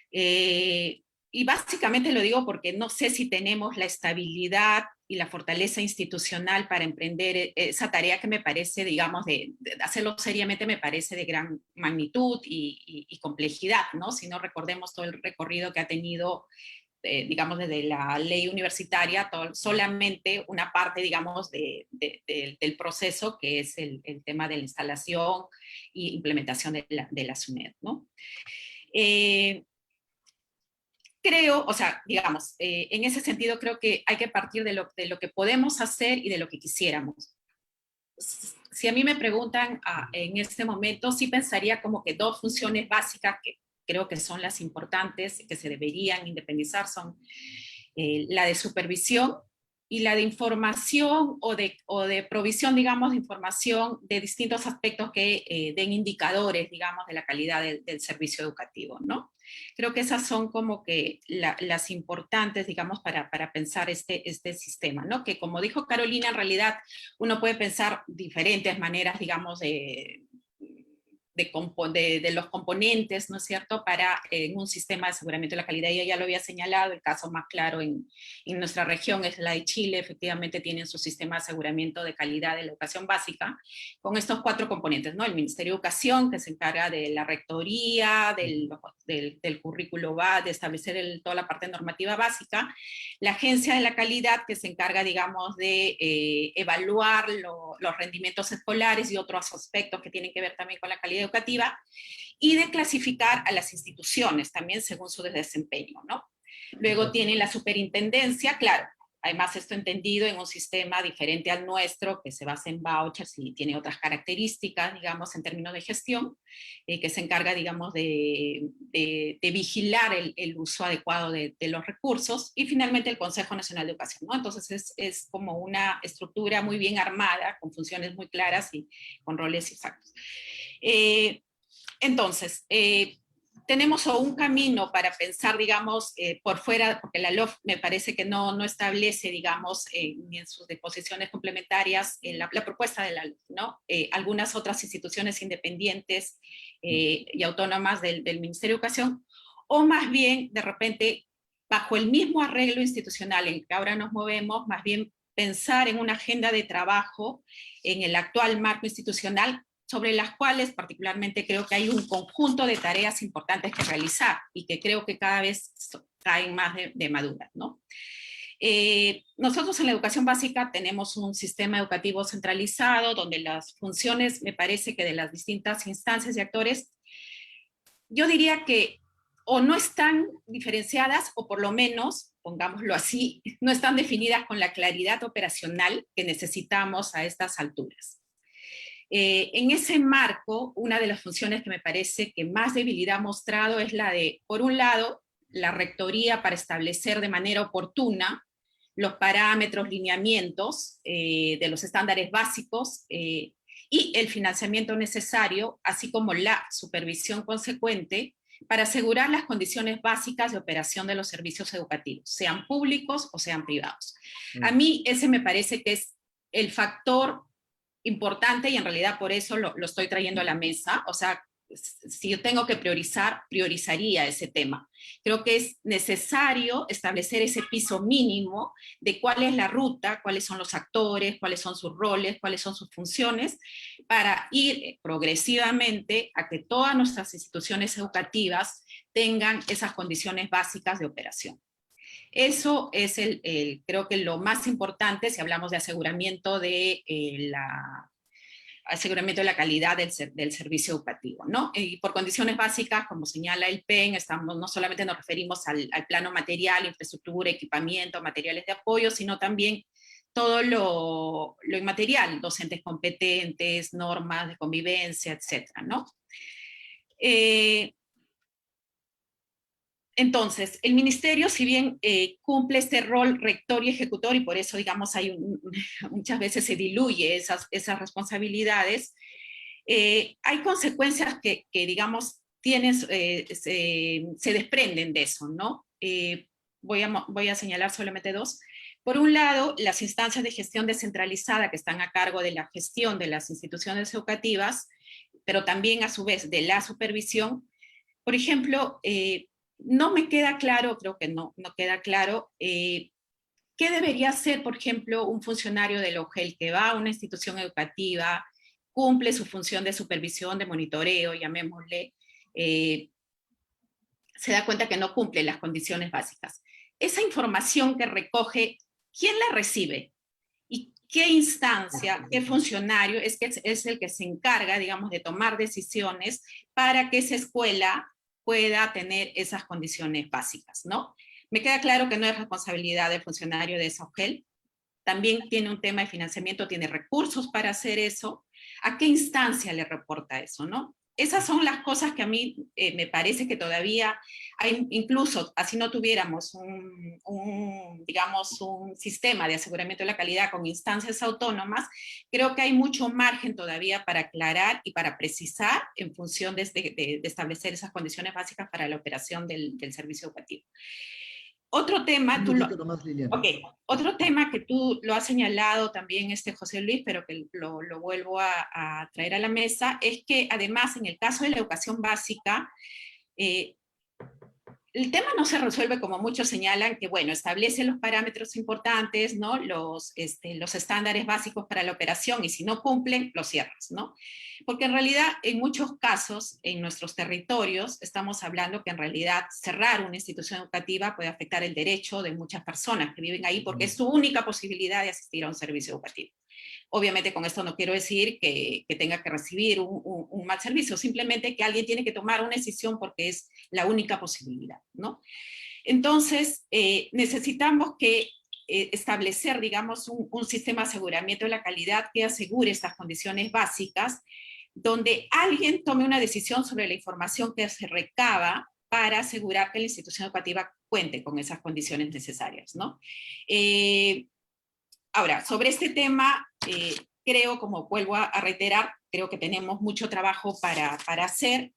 Y básicamente lo digo porque no sé si tenemos la estabilidad y la fortaleza institucional para emprender esa tarea que me parece, digamos, de hacerlo seriamente, me parece de gran magnitud y complejidad, ¿no? Si no recordemos todo el recorrido que ha tenido, digamos, desde la ley universitaria, solamente una parte, digamos, del proceso, que es el tema de la instalación e implementación de la SUNED, ¿no? Creo, o sea, digamos, en ese sentido creo que hay que partir de lo que podemos hacer y de lo que quisiéramos. Si a mí me preguntan en este momento, sí pensaría como que dos funciones básicas que creo que son las importantes, que se deberían independizar, son la de supervisión y la de información o de provisión, digamos, de información de distintos aspectos que den indicadores, digamos, de la calidad del servicio educativo, ¿no? Creo que esas son como que las importantes, digamos, para pensar este sistema, ¿no? Que como dijo Carolina, en realidad uno puede pensar diferentes maneras, digamos, de los componentes, ¿no es cierto?, para un sistema de aseguramiento de la calidad. Ella ya lo había señalado, el caso más claro en nuestra región es la de Chile, efectivamente tienen su sistema de aseguramiento de calidad de la educación básica, con estos 4 componentes, ¿no? El Ministerio de Educación, que se encarga de la rectoría, del currículo, de establecer toda la parte normativa básica, la Agencia de la Calidad, que se encarga, digamos, de evaluar los rendimientos escolares y otros aspectos que tienen que ver también con la calidad educativa, y de clasificar a las instituciones también según su desempeño, ¿no? Luego tiene la superintendencia, claro, además esto entendido en un sistema diferente al nuestro, que se basa en vouchers y tiene otras características, digamos, en términos de gestión, que se encarga, digamos, de vigilar el uso adecuado de los recursos, y finalmente el Consejo Nacional de Educación, ¿no? Entonces es como una estructura muy bien armada, con funciones muy claras y con roles exactos. Entonces, tenemos un camino para pensar, digamos, por fuera, porque la LOF me parece que no establece, digamos, ni en sus disposiciones complementarias la propuesta de la LOF, ¿no? Algunas otras instituciones independientes y autónomas del Ministerio de Educación, o más bien, de repente, bajo el mismo arreglo institucional en el que ahora nos movemos, más bien pensar en una agenda de trabajo en el actual marco institucional, sobre las cuales particularmente creo que hay un conjunto de tareas importantes que realizar y que creo que cada vez caen más de maduras, ¿no? Nosotros en la educación básica tenemos un sistema educativo centralizado donde las funciones, me parece que de las distintas instancias y actores, yo diría que o no están diferenciadas, o por lo menos, pongámoslo así, no están definidas con la claridad operacional que necesitamos a estas alturas. En ese marco, una de las funciones que me parece que más debilidad ha mostrado es la de, por un lado, la rectoría para establecer de manera oportuna los parámetros, lineamientos de los estándares básicos y el financiamiento necesario, así como la supervisión consecuente para asegurar las condiciones básicas de operación de los servicios educativos, sean públicos o sean privados. A mí ese me parece que es el factor importante y en realidad por eso lo estoy trayendo a la mesa. O sea, si yo tengo que priorizar, priorizaría ese tema. Creo que es necesario establecer ese piso mínimo de cuál es la ruta, cuáles son los actores, cuáles son sus roles, cuáles son sus funciones, para ir progresivamente a que todas nuestras instituciones educativas tengan esas condiciones básicas de operación. Eso es creo que lo más importante si hablamos de aseguramiento de aseguramiento de la calidad del servicio educativo, ¿no? Y por condiciones básicas, como señala el PEN, no solamente nos referimos al plano material, infraestructura, equipamiento, materiales de apoyo, sino también todo lo inmaterial, docentes competentes, normas de convivencia, etcétera, ¿no? Entonces, el ministerio, si bien cumple este rol rector y ejecutor, y por eso, digamos, muchas veces se diluye esas responsabilidades, hay consecuencias que digamos, se desprenden de eso, ¿no? Voy a señalar solamente dos. Por un lado, las instancias de gestión descentralizada que están a cargo de la gestión de las instituciones educativas, pero también a su vez de la supervisión. Por ejemplo, no me queda claro, creo que no queda claro, ¿qué debería hacer, por ejemplo, un funcionario del OGEL que va a una institución educativa, cumple su función de supervisión, de monitoreo, llamémosle, se da cuenta que no cumple las condiciones básicas? Esa información que recoge, ¿quién la recibe? ¿Y qué instancia, qué funcionario es el que se encarga, digamos, de tomar decisiones para que esa escuela pueda tener esas condiciones básicas, ¿no? Me queda claro que no es responsabilidad del funcionario de esa OGEL, también tiene un tema de financiamiento, tiene recursos para hacer eso. ¿A qué instancia le reporta eso, no? Esas son las cosas que a mí me parece que todavía hay, incluso así no tuviéramos digamos, un sistema de aseguramiento de la calidad con instancias autónomas, creo que hay mucho margen todavía para aclarar y para precisar en función de establecer esas condiciones básicas para la operación del servicio educativo. Otro tema, otro tema que tú lo has señalado también, José Luis, pero que lo vuelvo a traer a la mesa, es que además en el caso de la educación básica, el tema no se resuelve como muchos señalan, que bueno, establece los parámetros importantes, ¿no? Los estándares básicos para la operación, y si no cumplen, los cierras, ¿no? Porque en realidad, en muchos casos, en nuestros territorios, estamos hablando que en realidad cerrar una institución educativa puede afectar el derecho de muchas personas que viven ahí, porque es su única posibilidad de asistir a un servicio educativo. Obviamente con esto no quiero decir que tenga que recibir un mal servicio, simplemente que alguien tiene que tomar una decisión porque es la única posibilidad, ¿no? Entonces, necesitamos establecer, digamos, un sistema de aseguramiento de la calidad que asegure estas condiciones básicas, donde alguien tome una decisión sobre la información que se recaba para asegurar que la institución educativa cuente con esas condiciones necesarias, ¿no? Ahora, sobre este tema, creo, como vuelvo a reiterar, creo que tenemos mucho trabajo para hacer,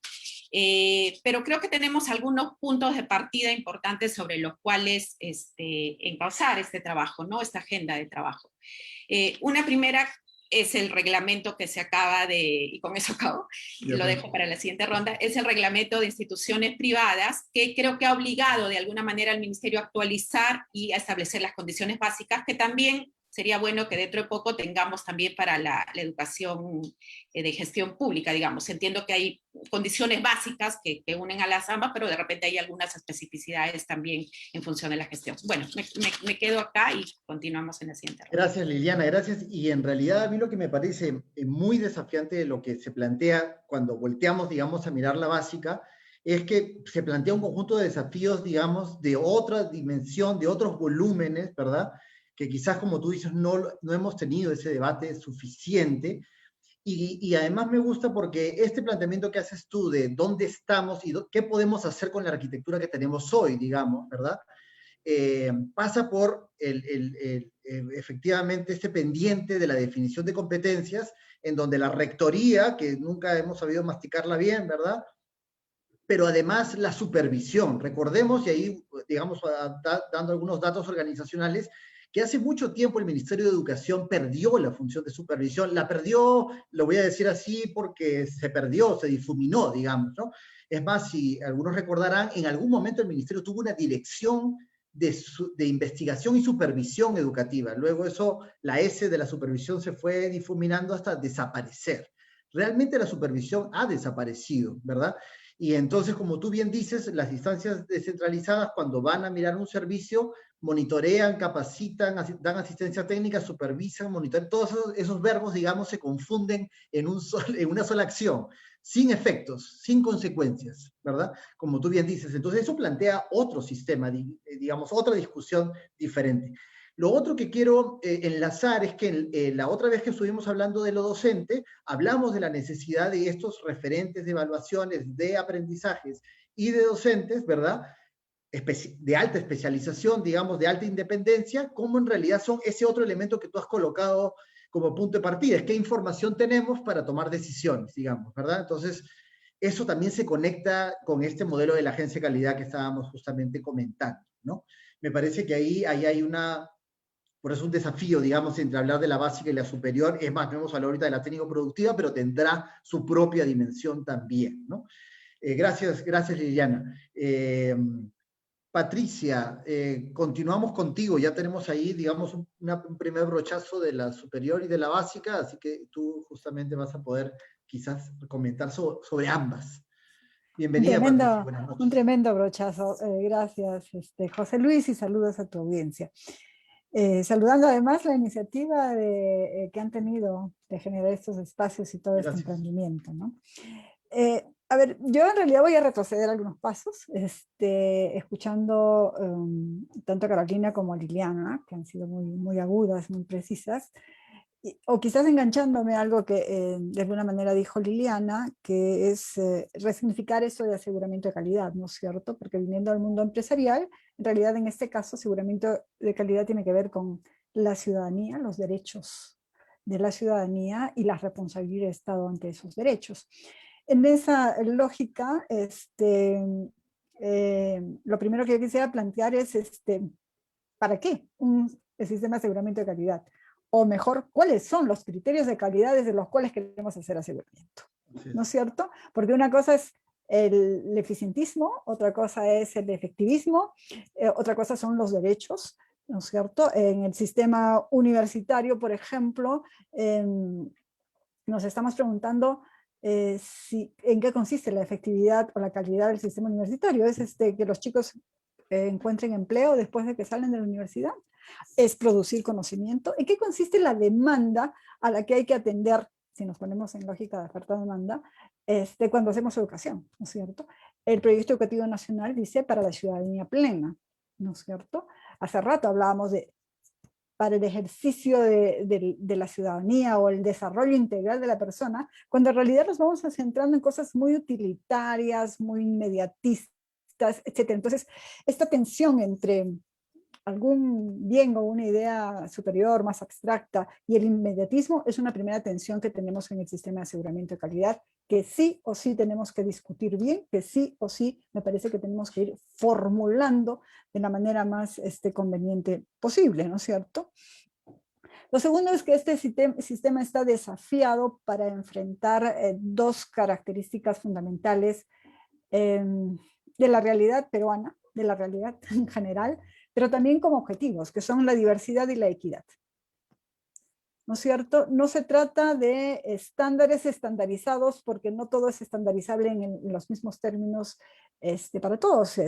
pero creo que tenemos algunos puntos de partida importantes sobre los cuales encauzar este trabajo, ¿no? Esta agenda de trabajo. Una primera es el reglamento que se acaba y con eso acabo, lo dejo para la siguiente ronda, es el reglamento de instituciones privadas, que creo que ha obligado de alguna manera al Ministerio a actualizar y a establecer las condiciones básicas, que también sería bueno que dentro de poco tengamos también para la educación de gestión pública, digamos. Entiendo que hay condiciones básicas que unen a las ambas, pero de repente hay algunas especificidades también en función de la gestión. Bueno, me quedo acá y continuamos en la siguiente ronda. Gracias, Liliana, gracias. Y en realidad a mí lo que me parece muy desafiante de lo que se plantea cuando volteamos, digamos, a mirar la básica, es que se plantea un conjunto de desafíos, digamos, de otra dimensión, de otros volúmenes, ¿verdad? Que quizás, como tú dices, no hemos tenido ese debate suficiente. Y además me gusta porque este planteamiento que haces tú de dónde estamos y qué podemos hacer con la arquitectura que tenemos hoy, digamos, ¿verdad? Pasa por efectivamente este pendiente de la definición de competencias, en donde la rectoría, que nunca hemos sabido masticarla bien, ¿verdad? Pero además la supervisión. Recordemos, y ahí, digamos, dando algunos datos organizacionales, que hace mucho tiempo el Ministerio de Educación perdió la función de supervisión. La perdió, lo voy a decir así, porque se perdió, se difuminó, digamos, ¿no? Es más, si algunos recordarán, en algún momento el Ministerio tuvo una dirección de investigación y supervisión educativa. Luego eso, la S de la supervisión se fue difuminando hasta desaparecer. Realmente la supervisión ha desaparecido, ¿verdad? Y entonces, como tú bien dices, las instancias descentralizadas, cuando van a mirar un servicio, monitorean, capacitan, dan asistencia técnica, supervisan, monitorean, todos esos verbos, digamos, se confunden en una sola acción, sin efectos, sin consecuencias, ¿verdad? Como tú bien dices. Entonces, eso plantea otro sistema, digamos, otra discusión diferente. Lo otro que quiero enlazar es que la otra vez que estuvimos hablando de lo docente, hablamos de la necesidad de estos referentes de evaluaciones, de aprendizajes y de docentes, ¿verdad? De alta especialización, digamos, de alta independencia, como en realidad son ese otro elemento que tú has colocado como punto de partida, es qué información tenemos para tomar decisiones, digamos, ¿verdad? Entonces, eso también se conecta con este modelo de la agencia de calidad que estábamos justamente comentando, ¿no? Me parece que ahí hay por eso un desafío, digamos, entre hablar de la básica y la superior. Es más, no hemos hablado ahorita de la técnico-productiva, pero tendrá su propia dimensión también, ¿no? Gracias, Liliana. Patricia, continuamos contigo. Ya tenemos ahí, digamos, un primer brochazo de la superior y de la básica, así que tú justamente vas a poder quizás comentar sobre ambas. Bienvenida, Patricia. Buenas noches. Un tremendo brochazo. Gracias, José Luis, y saludos a tu audiencia. Saludando además la iniciativa que han tenido de generar estos espacios y todo este emprendimiento, ¿no? A ver, yo en realidad voy a retroceder algunos pasos, escuchando tanto a Carolina como a Liliana, que han sido muy agudas, muy precisas, o quizás enganchándome a algo que de alguna manera dijo Liliana, que es resignificar eso de aseguramiento de calidad, ¿no es cierto? Porque viniendo al mundo empresarial, en realidad en este caso aseguramiento de calidad tiene que ver con la ciudadanía, los derechos de la ciudadanía y la responsabilidad del Estado ante esos derechos. En esa lógica, lo primero que yo quisiera plantear es, ¿para qué el sistema de aseguramiento de calidad? O mejor, ¿cuáles son los criterios de calidad desde los cuales queremos hacer aseguramiento? ¿No es cierto? Porque una cosa es el eficientismo, otra cosa es el efectivismo, otra cosa son los derechos, ¿no es cierto? En el sistema universitario, por ejemplo, nos estamos preguntando en qué consiste la efectividad o la calidad del sistema universitario. ¿Es que los chicos encuentren empleo después de que salen de la universidad? ¿Es producir conocimiento? ¿En qué consiste la demanda a la que hay que atender, si nos ponemos en lógica de oferta-demanda, cuando hacemos educación, ¿no es cierto? El Proyecto Educativo Nacional dice para la ciudadanía plena, ¿no es cierto? Hace rato hablábamos de para el ejercicio de la ciudadanía o el desarrollo integral de la persona, cuando en realidad nos vamos centrando en cosas muy utilitarias, muy inmediatistas, etc. Entonces, esta tensión entre algún bien o una idea superior, más abstracta, y el inmediatismo es una primera tensión que tenemos en el sistema de aseguramiento de calidad, que sí o sí tenemos que discutir bien, que sí o sí me parece que tenemos que ir formulando de la manera más conveniente posible, ¿no es cierto? Lo segundo es que este sistema está desafiado para enfrentar dos características fundamentales de la realidad peruana, de la realidad en general, pero también como objetivos, que son la diversidad y la equidad. ¿No es cierto? No se trata de estándares estandarizados, porque no todo es estandarizable en los mismos términos para todos,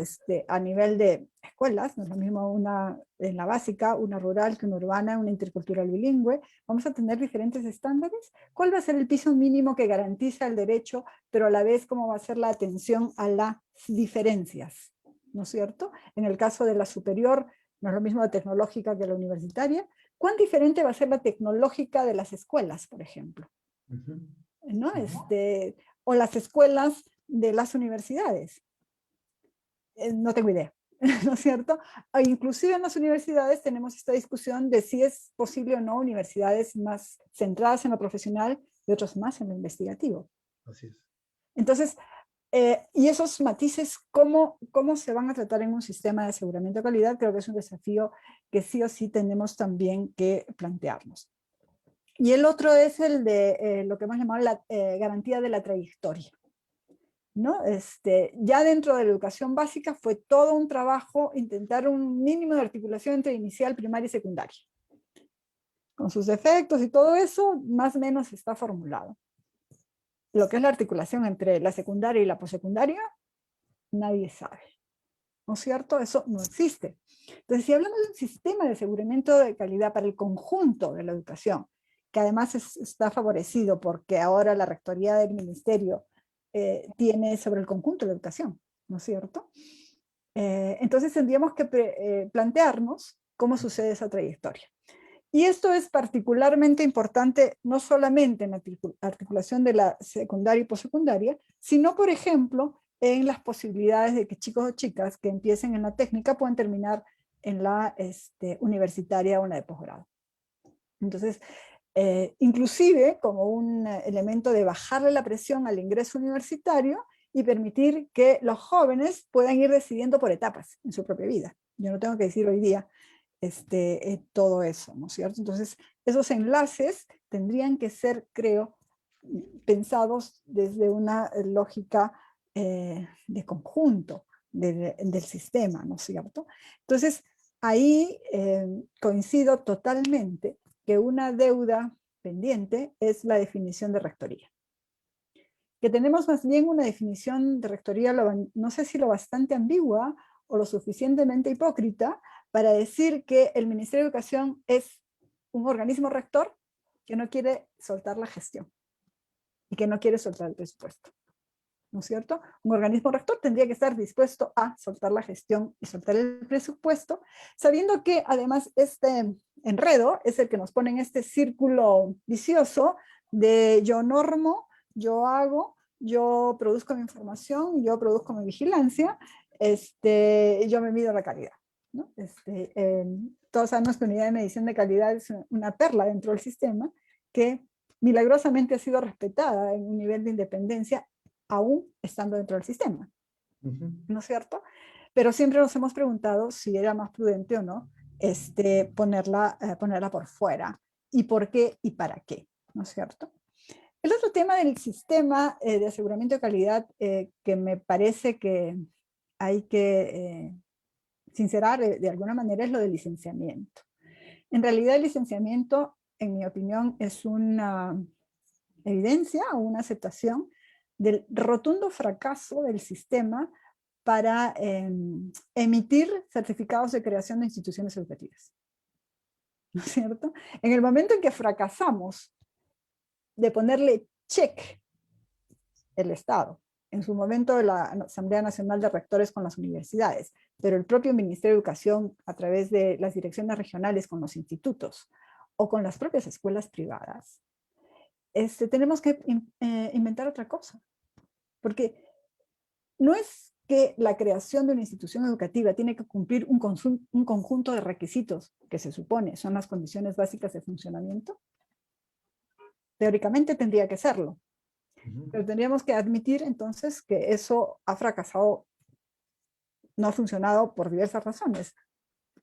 a nivel de escuelas, no es lo mismo una en la básica, una rural que una urbana, una intercultural bilingüe, vamos a tener diferentes estándares. ¿Cuál va a ser el piso mínimo que garantiza el derecho, pero a la vez cómo va a ser la atención a las diferencias? ¿No es cierto? En el caso de la superior, no es lo mismo la tecnológica que la universitaria. ¿Cuán diferente va a ser la tecnológica de las escuelas, por ejemplo? ¿No? O las escuelas de las universidades. No tengo idea, ¿no es cierto? Inclusive en las universidades tenemos esta discusión de si es posible o no universidades más centradas en lo profesional y otras más en lo investigativo. Así es. Entonces, y esos matices, ¿cómo se van a tratar en un sistema de aseguramiento de calidad? Creo que es un desafío que sí o sí tenemos también que plantearnos. Y el otro es el de lo que hemos llamado la garantía de la trayectoria, ¿no? Ya dentro de la educación básica fue todo un trabajo intentar un mínimo de articulación entre inicial, primaria y secundaria. Con sus defectos y todo eso, más o menos está formulado. Lo que es la articulación entre la secundaria y la posecundaria, nadie sabe. ¿No es cierto? Eso no existe. Entonces, si hablamos de un sistema de aseguramiento de calidad para el conjunto de la educación, que además está favorecido porque ahora la rectoría del ministerio tiene sobre el conjunto de la educación, ¿no es cierto? Entonces tendríamos que plantearnos cómo sucede esa trayectoria. Y esto es particularmente importante no solamente en la articulación de la secundaria y postsecundaria, sino, por ejemplo, en las posibilidades de que chicos o chicas que empiecen en la técnica puedan terminar en la universitaria o en la de posgrado. Entonces, inclusive como un elemento de bajarle la presión al ingreso universitario y permitir que los jóvenes puedan ir decidiendo por etapas en su propia vida. Yo no tengo que decir hoy día todo eso, ¿no es cierto? Entonces, esos enlaces tendrían que ser, creo, pensados desde una lógica de conjunto del sistema, ¿no es cierto? Entonces, ahí coincido totalmente que una deuda pendiente es la definición de rectoría. Que tenemos más bien una definición de rectoría, no sé si lo bastante ambigua o lo suficientemente hipócrita, para decir que el Ministerio de Educación es un organismo rector que no quiere soltar la gestión y que no quiere soltar el presupuesto. ¿No es cierto? Un organismo rector tendría que estar dispuesto a soltar la gestión y soltar el presupuesto, sabiendo que además este enredo es el que nos pone en este círculo vicioso de yo normo, yo hago, yo produzco mi información, yo produzco mi vigilancia, yo me mido la calidad, ¿no? Todos sabemos que unidad de medición de calidad es una perla dentro del sistema que milagrosamente ha sido respetada en un nivel de independencia aún estando dentro del sistema, ¿no es cierto? Pero siempre nos hemos preguntado si era más prudente o no ponerla por fuera, y por qué y para qué, ¿no es cierto? El otro tema del sistema de aseguramiento de calidad que me parece que hay que sincerar de alguna manera es lo del licenciamiento. En realidad el licenciamiento, en mi opinión, es una evidencia o una aceptación del rotundo fracaso del sistema para emitir certificados de creación de instituciones educativas. ¿No es cierto? En el momento en que fracasamos de ponerle check el Estado, en su momento la Asamblea Nacional de Rectores con las universidades, pero el propio Ministerio de Educación a través de las direcciones regionales con los institutos o con las propias escuelas privadas, tenemos que inventar otra cosa. Porque no es que la creación de una institución educativa tiene que cumplir un conjunto de requisitos que se supone son las condiciones básicas de funcionamiento. Teóricamente tendría que serlo. Pero tendríamos que admitir entonces que eso ha fracasado, no ha funcionado por diversas razones,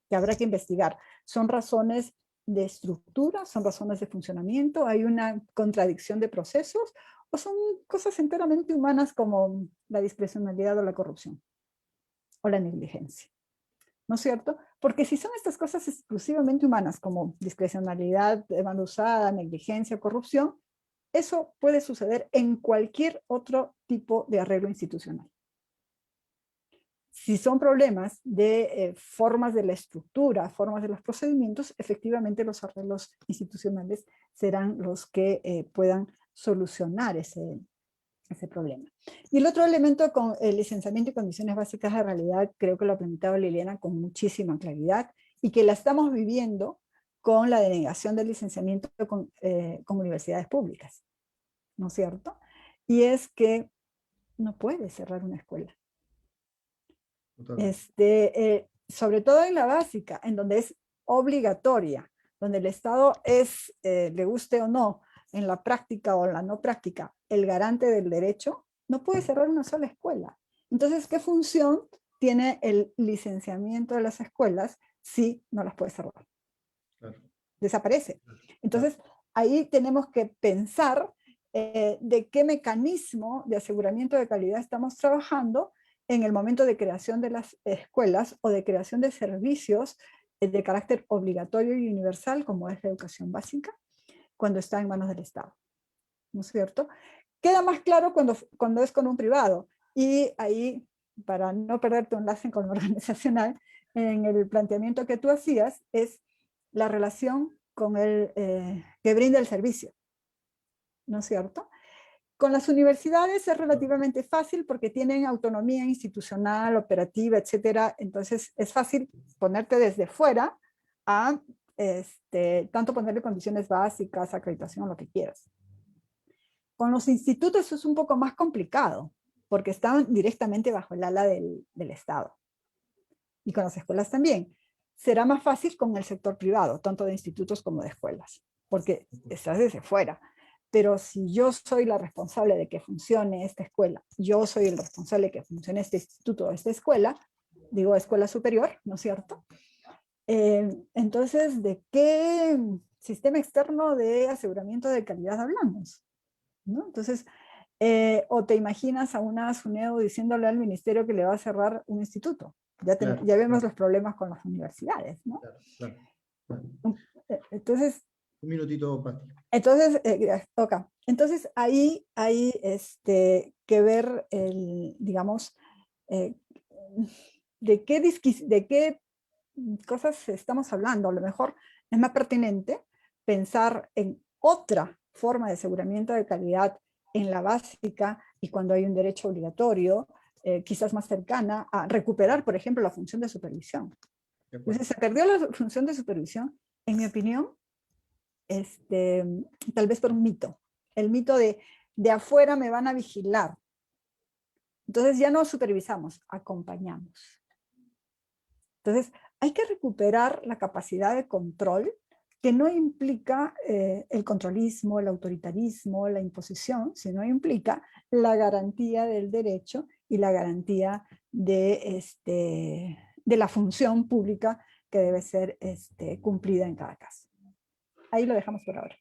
que habrá que investigar. Son razones de estructura, son razones de funcionamiento, hay una contradicción de procesos, o son cosas enteramente humanas como la discrecionalidad o la corrupción, o la negligencia. ¿No es cierto? Porque si son estas cosas exclusivamente humanas, como discrecionalidad mal usada, negligencia, corrupción, eso puede suceder en cualquier otro tipo de arreglo institucional. Si son problemas de formas de la estructura, formas de los procedimientos, efectivamente los arreglos institucionales serán los que puedan solucionar ese problema. Y el otro elemento con el licenciamiento y condiciones básicas de realidad, creo que lo ha planteado Liliana con muchísima claridad, y que la estamos viviendo con la denegación del licenciamiento con universidades públicas, ¿no es cierto? Y es que no puedes cerrar una escuela. Sobre todo en la básica, en donde es obligatoria, donde el Estado es, le guste o no, en la práctica o en la no práctica, el garante del derecho, no puede cerrar una sola escuela. Entonces, ¿qué función tiene el licenciamiento de las escuelas si no las puede cerrar? Claro. Desaparece. Entonces, ahí tenemos que pensar de qué mecanismo de aseguramiento de calidad estamos trabajando en el momento de creación de las escuelas o de creación de servicios de carácter obligatorio y universal, como es la educación básica, cuando está en manos del Estado, ¿no es cierto? Queda más claro cuando es con un privado, y ahí, para no perder tu enlace con lo organizacional, en el planteamiento que tú hacías, es la relación con el que brinda el servicio, ¿no es cierto? Con las universidades es relativamente fácil porque tienen autonomía institucional, operativa, etcétera. Entonces es fácil ponerte desde fuera a tanto ponerle condiciones básicas, acreditación, lo que quieras. Con los institutos es un poco más complicado porque están directamente bajo el ala del Estado. Y con las escuelas también. Será más fácil con el sector privado, tanto de institutos como de escuelas, porque estás desde fuera. Pero si yo soy la responsable de que funcione esta escuela, yo soy el responsable de que funcione este instituto o esta escuela, digo escuela superior, ¿no es cierto? Entonces, ¿de qué sistema externo de aseguramiento de calidad hablamos? ¿No? Entonces, o te imaginas a una SUNEDU diciéndole al ministerio que le va a cerrar un instituto. Ya vemos los problemas con las universidades, ¿no? Entonces, un minutito, Pati. Entonces, entonces ahí hay que ver, digamos, de qué cosas estamos hablando. A lo mejor es más pertinente pensar en otra forma de aseguramiento de calidad en la básica y cuando hay un derecho obligatorio, quizás más cercana a recuperar, por ejemplo, la función de supervisión. Entonces, se perdió la función de supervisión, en mi opinión, tal vez por un mito. El mito de afuera me van a vigilar. Entonces ya no supervisamos, acompañamos. Entonces hay que recuperar la capacidad de control que no implica el controlismo, el autoritarismo, la imposición, sino implica la garantía del derecho y la garantía de la función pública que debe ser cumplida en cada caso. Ahí lo dejamos por ahora.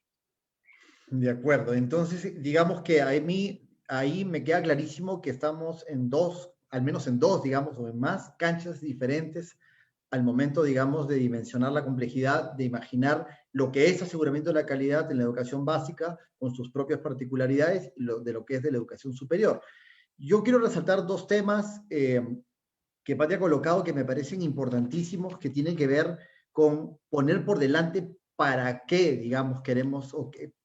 De acuerdo. Entonces, digamos que ahí me queda clarísimo que estamos en dos, al menos en dos, digamos, o en más canchas diferentes al momento, digamos, de dimensionar la complejidad, de imaginar lo que es aseguramiento de la calidad en la educación básica, con sus propias particularidades, y de lo que es de la educación superior. Yo quiero resaltar dos temas que Pati ha colocado que me parecen importantísimos, que tienen que ver con poner por delante para qué, digamos, queremos,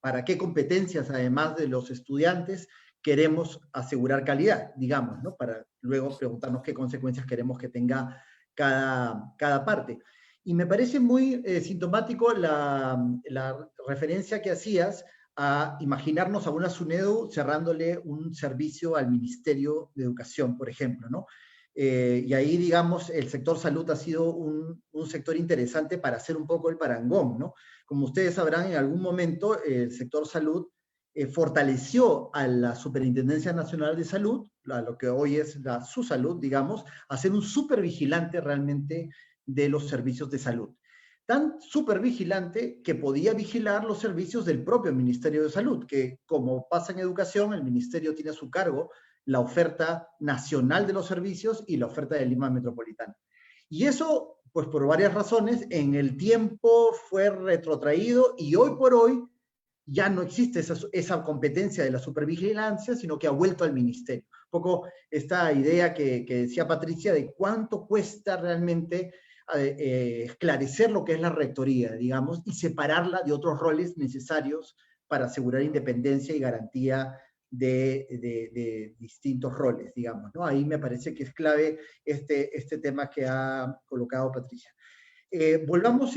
para qué competencias, además de los estudiantes, queremos asegurar calidad, digamos, ¿no? Para luego preguntarnos qué consecuencias queremos que tenga cada parte. Y me parece muy sintomático la referencia que hacías a imaginarnos a una SUNEDU cerrándole un servicio al Ministerio de Educación, por ejemplo, ¿no? Y ahí, digamos, el sector salud ha sido un sector interesante para hacer un poco el parangón, ¿no? Como ustedes sabrán, en algún momento el sector salud fortaleció a la Superintendencia Nacional de Salud, a lo que hoy es su salud, digamos, a ser un supervigilante realmente de los servicios de salud. Tan supervigilante que podía vigilar los servicios del propio Ministerio de Salud, que como pasa en educación, el ministerio tiene a su cargo la oferta nacional de los servicios y la oferta de Lima Metropolitana. Y eso, pues por varias razones, en el tiempo fue retrotraído y hoy por hoy ya no existe esa competencia de la supervigilancia, sino que ha vuelto al ministerio. poco esta idea que decía Patricia de cuánto cuesta realmente esclarecer lo que es la rectoría, digamos, y separarla de otros roles necesarios para asegurar independencia y garantía de distintos roles, digamos, ¿no? Ahí me parece que es clave este tema que ha colocado Patricia. Volvamos,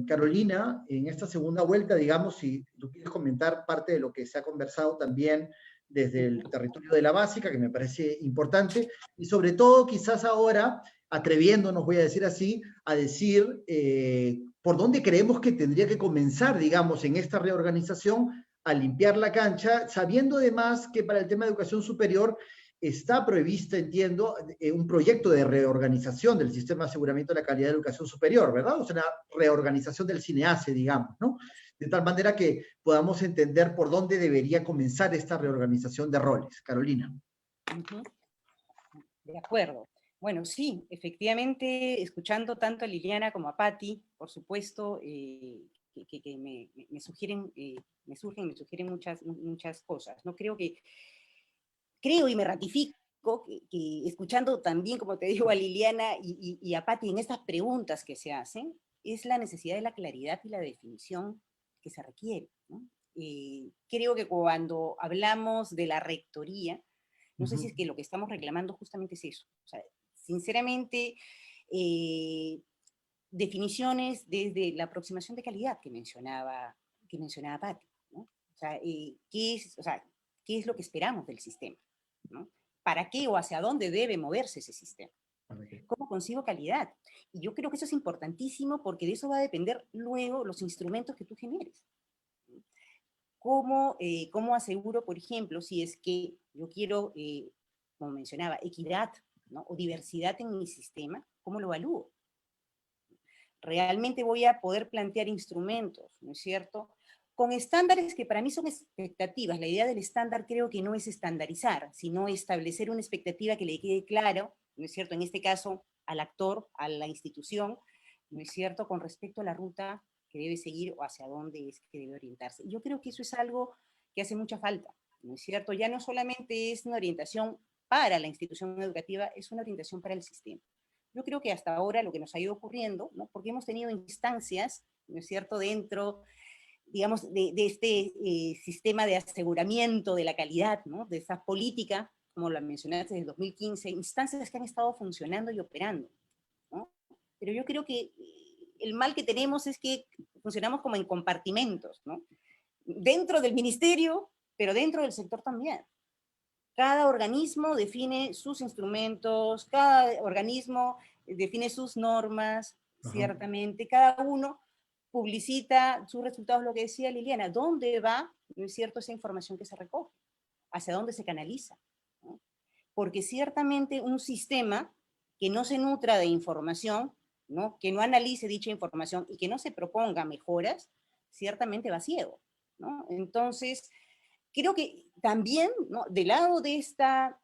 Carolina, en esta segunda vuelta, digamos, si tú quieres comentar parte de lo que se ha conversado también desde el territorio de la básica, que me parece importante, y sobre todo quizás ahora, atreviéndonos, voy a decir así, a decir por dónde creemos que tendría que comenzar, digamos, en esta reorganización, a limpiar la cancha, sabiendo además que para el tema de educación superior está prevista, entiendo, un proyecto de reorganización del sistema de aseguramiento de la calidad de educación superior, ¿verdad? O sea, una reorganización del CINEACE, digamos, ¿no? De tal manera que podamos entender por dónde debería comenzar esta reorganización de roles. Carolina. De acuerdo. Bueno, sí, efectivamente, escuchando tanto a Liliana como a Patti, por supuesto, que me surgen muchas cosas, ¿no? Creo y me ratifico que escuchando también, como te digo, a Liliana y a Patti en estas preguntas que se hacen, es la necesidad de la claridad y la definición que se requiere, ¿no? Creo que cuando hablamos de la rectoría, no sé si es que lo que estamos reclamando justamente es eso. O sea, sinceramente, definiciones desde la aproximación de calidad que mencionaba Patti, ¿no? O sea, ¿qué es lo que esperamos del sistema, ¿no? ¿Para qué o hacia dónde debe moverse ese sistema? ¿Cómo consigo calidad? Y yo creo que eso es importantísimo porque de eso va a depender luego los instrumentos que tú generes. ¿Cómo aseguro, por ejemplo, si es que yo quiero, como mencionaba, equidad, ¿no? O diversidad en mi sistema? ¿Cómo lo evalúo? Realmente voy a poder plantear instrumentos, ¿no es cierto? Con estándares que para mí son expectativas. La idea del estándar creo que no es estandarizar, sino establecer una expectativa que le quede claro, ¿no es cierto? En este caso, al actor, a la institución, ¿no es cierto? Con respecto a la ruta que debe seguir o hacia dónde es que debe orientarse. Yo creo que eso es algo que hace mucha falta, ¿no es cierto? Ya no solamente es una orientación para la institución educativa, es una orientación para el sistema. Yo creo que hasta ahora lo que nos ha ido ocurriendo, ¿no? Porque hemos tenido instancias, ¿no es cierto?, dentro, digamos, de este sistema de aseguramiento de la calidad, ¿no? De esa política, como la mencionaste, desde el 2015, instancias que han estado funcionando y operando, ¿no? Pero yo creo que el mal que tenemos es que funcionamos como en compartimentos, ¿no? Dentro del ministerio, pero dentro del sector también. Cada organismo define sus instrumentos, cada organismo define sus normas, ciertamente. Cada uno publicita sus resultados, lo que decía Liliana, ¿dónde va, no es cierto, esa información que se recoge? ¿Hacia dónde se canaliza? ¿No? Porque ciertamente un sistema que no se nutra de información, ¿no? Que no analice dicha información y que no se proponga mejoras, ciertamente va ciego, ¿no? Entonces, creo que también, ¿no? Del lado de esta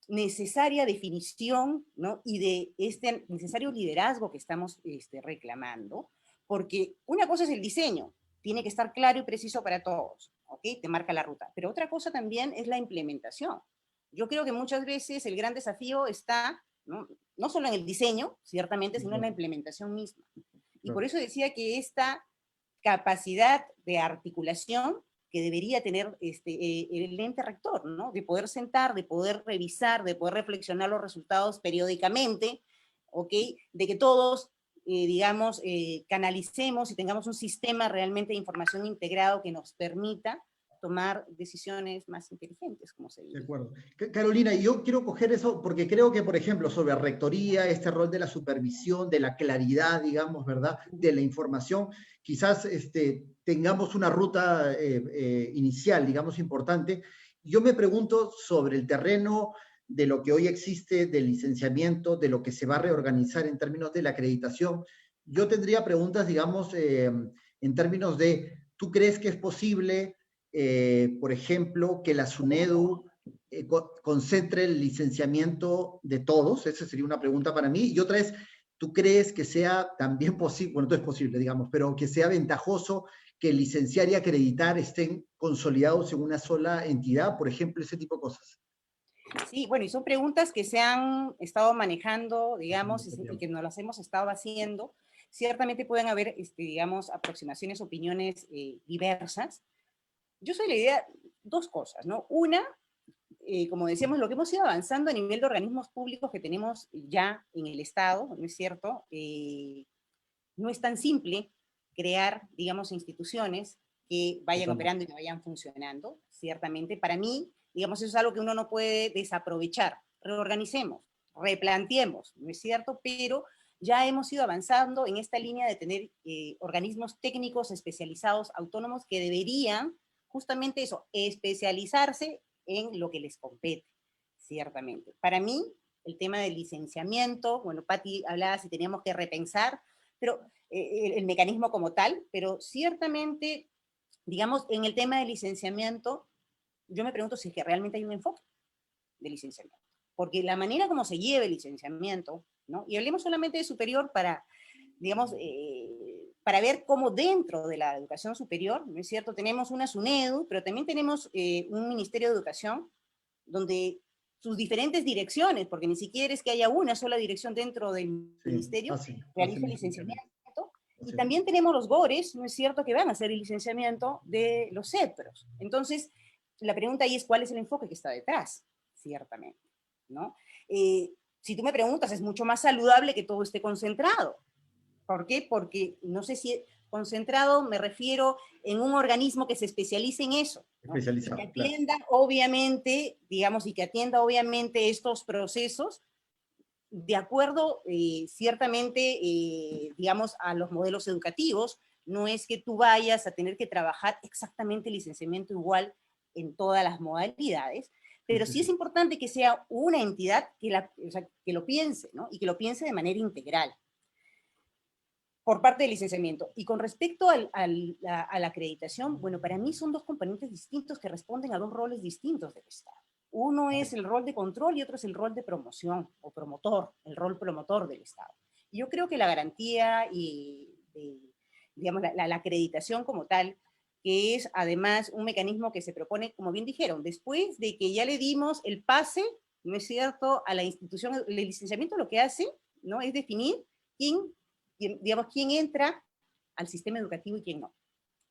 necesaria definición, ¿no? Y de este necesario liderazgo que estamos reclamando, porque una cosa es el diseño, tiene que estar claro y preciso para todos, ¿ok? Te marca la ruta, pero otra cosa también es la implementación. Yo creo que muchas veces el gran desafío está, no solo en el diseño, ciertamente, sino en la implementación misma. Y por eso decía que esta capacidad de articulación que debería tener el ente rector, ¿no? De poder sentar, de poder revisar, de poder reflexionar los resultados periódicamente, ¿ok? De que todos, digamos, canalicemos y tengamos un sistema realmente de información integrado que nos permita tomar decisiones más inteligentes, como se dice. De acuerdo. Carolina, yo quiero coger eso porque creo que, por ejemplo, sobre rectoría, este rol de la supervisión, de la claridad, digamos, ¿verdad?, de la información, quizás tengamos una ruta inicial, digamos, importante. Yo me pregunto sobre el terreno de lo que hoy existe, del licenciamiento, de lo que se va a reorganizar en términos de la acreditación. Yo tendría preguntas, digamos, en términos de, ¿tú crees que es posible, por ejemplo, que la SUNEDU concentre el licenciamiento de todos? Esa sería una pregunta para mí. Y otra es, ¿tú crees que sea también posible, bueno, no es posible, digamos, pero que sea ventajoso que licenciar y acreditar estén consolidados en una sola entidad, por ejemplo, ese tipo de cosas? Sí, bueno, y son preguntas que se han estado manejando, digamos, y que nos las hemos estado haciendo. Ciertamente pueden haber, digamos, aproximaciones, opiniones diversas. Yo soy la idea, dos cosas, ¿no? Una, como decíamos, lo que hemos ido avanzando a nivel de organismos públicos que tenemos ya en el Estado, ¿no es cierto? No es tan simple crear, digamos, instituciones que vayan operando y que vayan funcionando, ciertamente. Para mí, digamos, eso es algo que uno no puede desaprovechar. Reorganicemos, replanteemos, ¿no es cierto? Pero ya hemos ido avanzando en esta línea de tener organismos técnicos especializados, autónomos, que deberían justamente eso, especializarse en lo que les compete, ciertamente. Para mí, el tema del licenciamiento, bueno, Patti hablaba si teníamos que repensar, pero el mecanismo como tal, pero ciertamente, digamos, en el tema del licenciamiento, yo me pregunto si es que realmente hay un enfoque de licenciamiento. Porque la manera como se lleva el licenciamiento, ¿no? Y hablemos solamente de superior para, digamos, para ver cómo dentro de la educación superior, ¿no es cierto? Tenemos una SUNEDU, pero también tenemos un Ministerio de Educación, donde sus diferentes direcciones, porque ni siquiera es que haya una sola dirección dentro del ministerio, realiza el licenciamiento. Y también tenemos los GORES, ¿no es cierto?, que van a hacer el licenciamiento de los CEPROS. Entonces, la pregunta ahí es cuál es el enfoque que está detrás, ciertamente, ¿no? Si tú me preguntas, es mucho más saludable que todo esté concentrado. ¿Por qué? Porque no sé si concentrado me refiero en un organismo que se especialice en eso, ¿no? Especializado, y que atienda, obviamente, digamos, y que atienda obviamente estos procesos de acuerdo, ciertamente, digamos, a los modelos educativos. No es que tú vayas a tener que trabajar exactamente el licenciamiento igual en todas las modalidades, pero sí es importante que sea una entidad que, o sea, que lo piense, ¿no? Y que lo piense de manera integral por parte del licenciamiento. Y con respecto a la acreditación, bueno, para mí son dos componentes distintos que responden a dos roles distintos del Estado. Uno es el rol de control y otro es el rol de promoción o promotor, el rol promotor del Estado. Y yo creo que la garantía y, digamos, la acreditación como tal, que es además un mecanismo que se propone, como bien dijeron, después de que ya le dimos el pase, ¿no es cierto?, a la institución, el licenciamiento lo que hace, ¿no?, es definir digamos, quién entra al sistema educativo y quién no.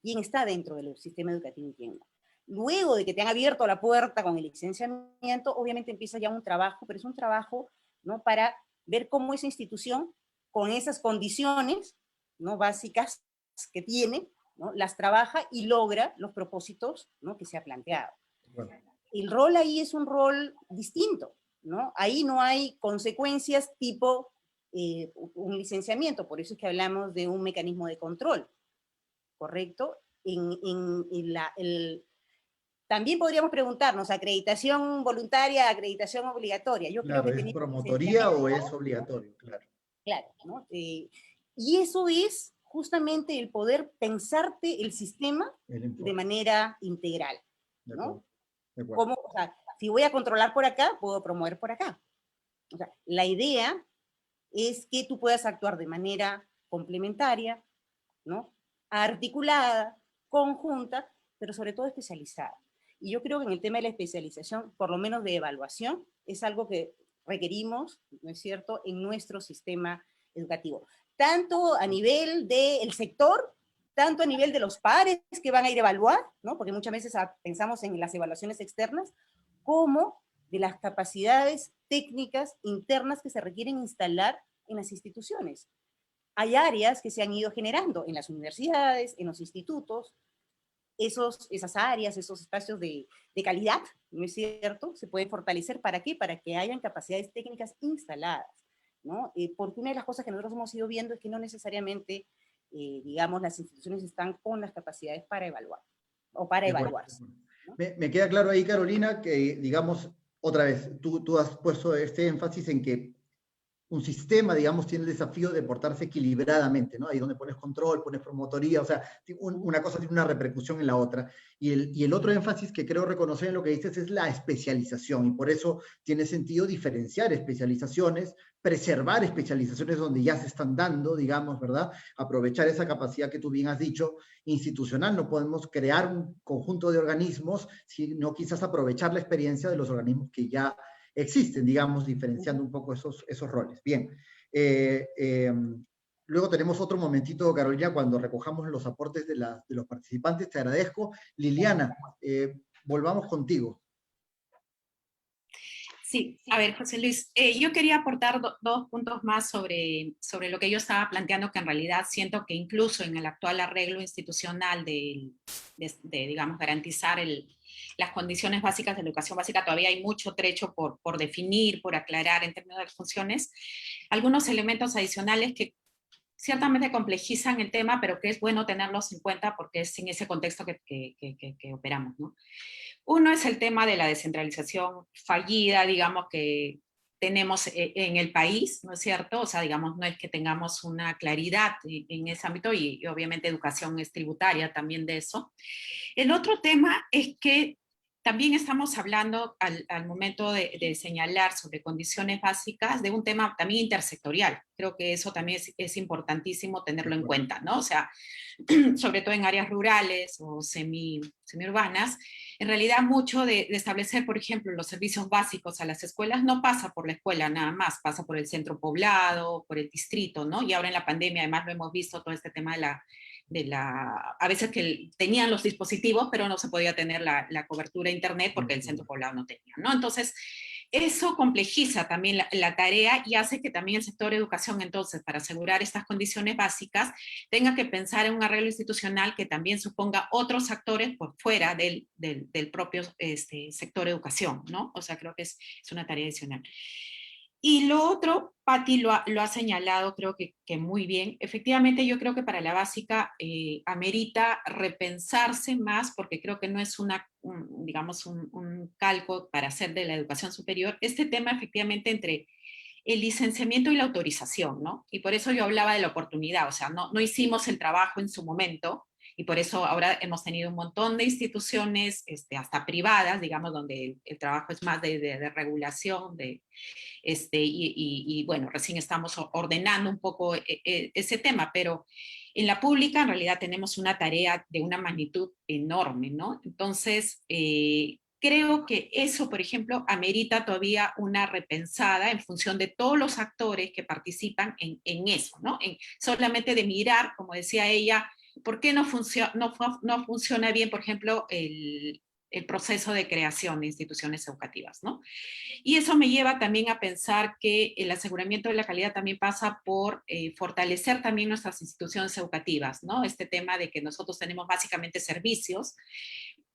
Quién está dentro del sistema educativo y quién no. Luego de que te han abierto la puerta con el licenciamiento, obviamente empieza ya un trabajo, pero es un trabajo, ¿no?, para ver cómo esa institución, con esas condiciones, ¿no?, básicas que tiene, ¿no?, las trabaja y logra los propósitos, ¿no?, que se ha planteado. Bueno. El rol ahí es un rol distinto, ¿no? Ahí no hay consecuencias tipo un licenciamiento, por eso es que hablamos de un mecanismo de control, ¿correcto? También podríamos preguntarnos, ¿acreditación voluntaria, acreditación obligatoria? Yo creo que ¿es promotoría o es obligatorio? Claro. Claro, ¿no? Y eso es justamente el poder pensarte el sistema de manera integral, ¿no? De acuerdo. Como, o sea, si voy a controlar por acá, puedo promover por acá. O sea, la idea es que tú puedas actuar de manera complementaria, ¿no?, articulada, conjunta, pero sobre todo especializada. Y yo creo que en el tema de la especialización, por lo menos de evaluación, es algo que requerimos, ¿no es cierto?, en nuestro sistema educativo. Tanto a nivel del sector, tanto a nivel de los pares que van a ir a evaluar, ¿no?, porque muchas veces pensamos en las evaluaciones externas, como de las capacidades técnicas internas que se requieren instalar en las instituciones. Hay áreas que se han ido generando en las universidades, en los institutos, esas áreas, esos espacios de calidad, ¿no es cierto?, se pueden fortalecer. ¿Para qué? Para que hayan capacidades técnicas instaladas, ¿no? Porque una de las cosas que nosotros hemos ido viendo es que no necesariamente, digamos, las instituciones están con las capacidades para evaluar, o para evaluarse, ¿no? Me queda claro ahí, Carolina, que, digamos, otra vez, tú has puesto este énfasis en que un sistema, digamos, tiene el desafío de portarse equilibradamente, ¿no? Ahí donde pones control, pones promotoría, o sea, una cosa tiene una repercusión en la otra. Y el otro énfasis que creo reconocer en lo que dices es la especialización, y por eso tiene sentido diferenciar especializaciones, preservar especializaciones donde ya se están dando, digamos, ¿verdad? Aprovechar esa capacidad que tú bien has dicho, institucional. No podemos crear un conjunto de organismos, sino quizás aprovechar la experiencia de los organismos que ya existen, digamos, diferenciando un poco esos roles. Bien. Luego tenemos otro momentito, Carolina, cuando recojamos los aportes de los participantes. Te agradezco. Liliana, volvamos contigo. Sí, a ver, José Luis, yo quería aportar dos puntos más sobre lo que yo estaba planteando, que en realidad siento que incluso en el actual arreglo institucional de digamos, garantizar las condiciones básicas de la educación básica, todavía hay mucho trecho por definir, por aclarar en términos de funciones, algunos elementos adicionales que ciertamente complejizan el tema, pero que es bueno tenerlos en cuenta porque es en ese contexto que operamos, ¿no? Uno es el tema de la descentralización fallida, digamos, que tenemos en el país, ¿no es cierto? O sea, digamos, no es que tengamos una claridad en ese ámbito y obviamente educación es tributaria también de eso. El otro tema es que también estamos hablando al momento de señalar sobre condiciones básicas de un tema también intersectorial. Creo que eso también es importantísimo tenerlo en cuenta, ¿no? O sea, sobre todo en áreas rurales o semiurbanas, en realidad mucho de establecer, por ejemplo, los servicios básicos a las escuelas no pasa por la escuela nada más, pasa por el centro poblado, por el distrito, ¿no? Y ahora en la pandemia además lo hemos visto, todo este tema a veces que tenían los dispositivos, pero no se podía tener la cobertura de internet porque el centro poblado no tenía, ¿no? Entonces, eso complejiza también la tarea y hace que también el sector educación, entonces, para asegurar estas condiciones básicas, tenga que pensar en un arreglo institucional que también suponga otros actores por fuera del propio sector educación, ¿no? O sea, creo que es una tarea adicional. Y lo otro, Patti lo ha señalado, creo que muy bien. Efectivamente, yo creo que para la básica amerita repensarse más, porque creo que no es digamos, un calco para hacer de la educación superior. Este tema, efectivamente, entre el licenciamiento y la autorización, ¿no? Y por eso yo hablaba de la oportunidad, o sea, no hicimos el trabajo en su momento, y por eso ahora hemos tenido un montón de instituciones, hasta privadas, digamos, donde el trabajo es más de regulación, y bueno, recién estamos ordenando un poco ese tema, pero en la pública en realidad tenemos una tarea de una magnitud enorme, ¿no? Entonces, creo que eso, por ejemplo, amerita todavía una repensada en función de todos los actores que participan en eso, ¿no? Solamente de mirar, como decía ella, ¿por qué no funciona bien, por ejemplo, el proceso de creación de instituciones educativas, ¿no? Y eso me lleva también a pensar que el aseguramiento de la calidad también pasa por fortalecer también nuestras instituciones educativas, ¿no? Este tema de que nosotros tenemos básicamente servicios.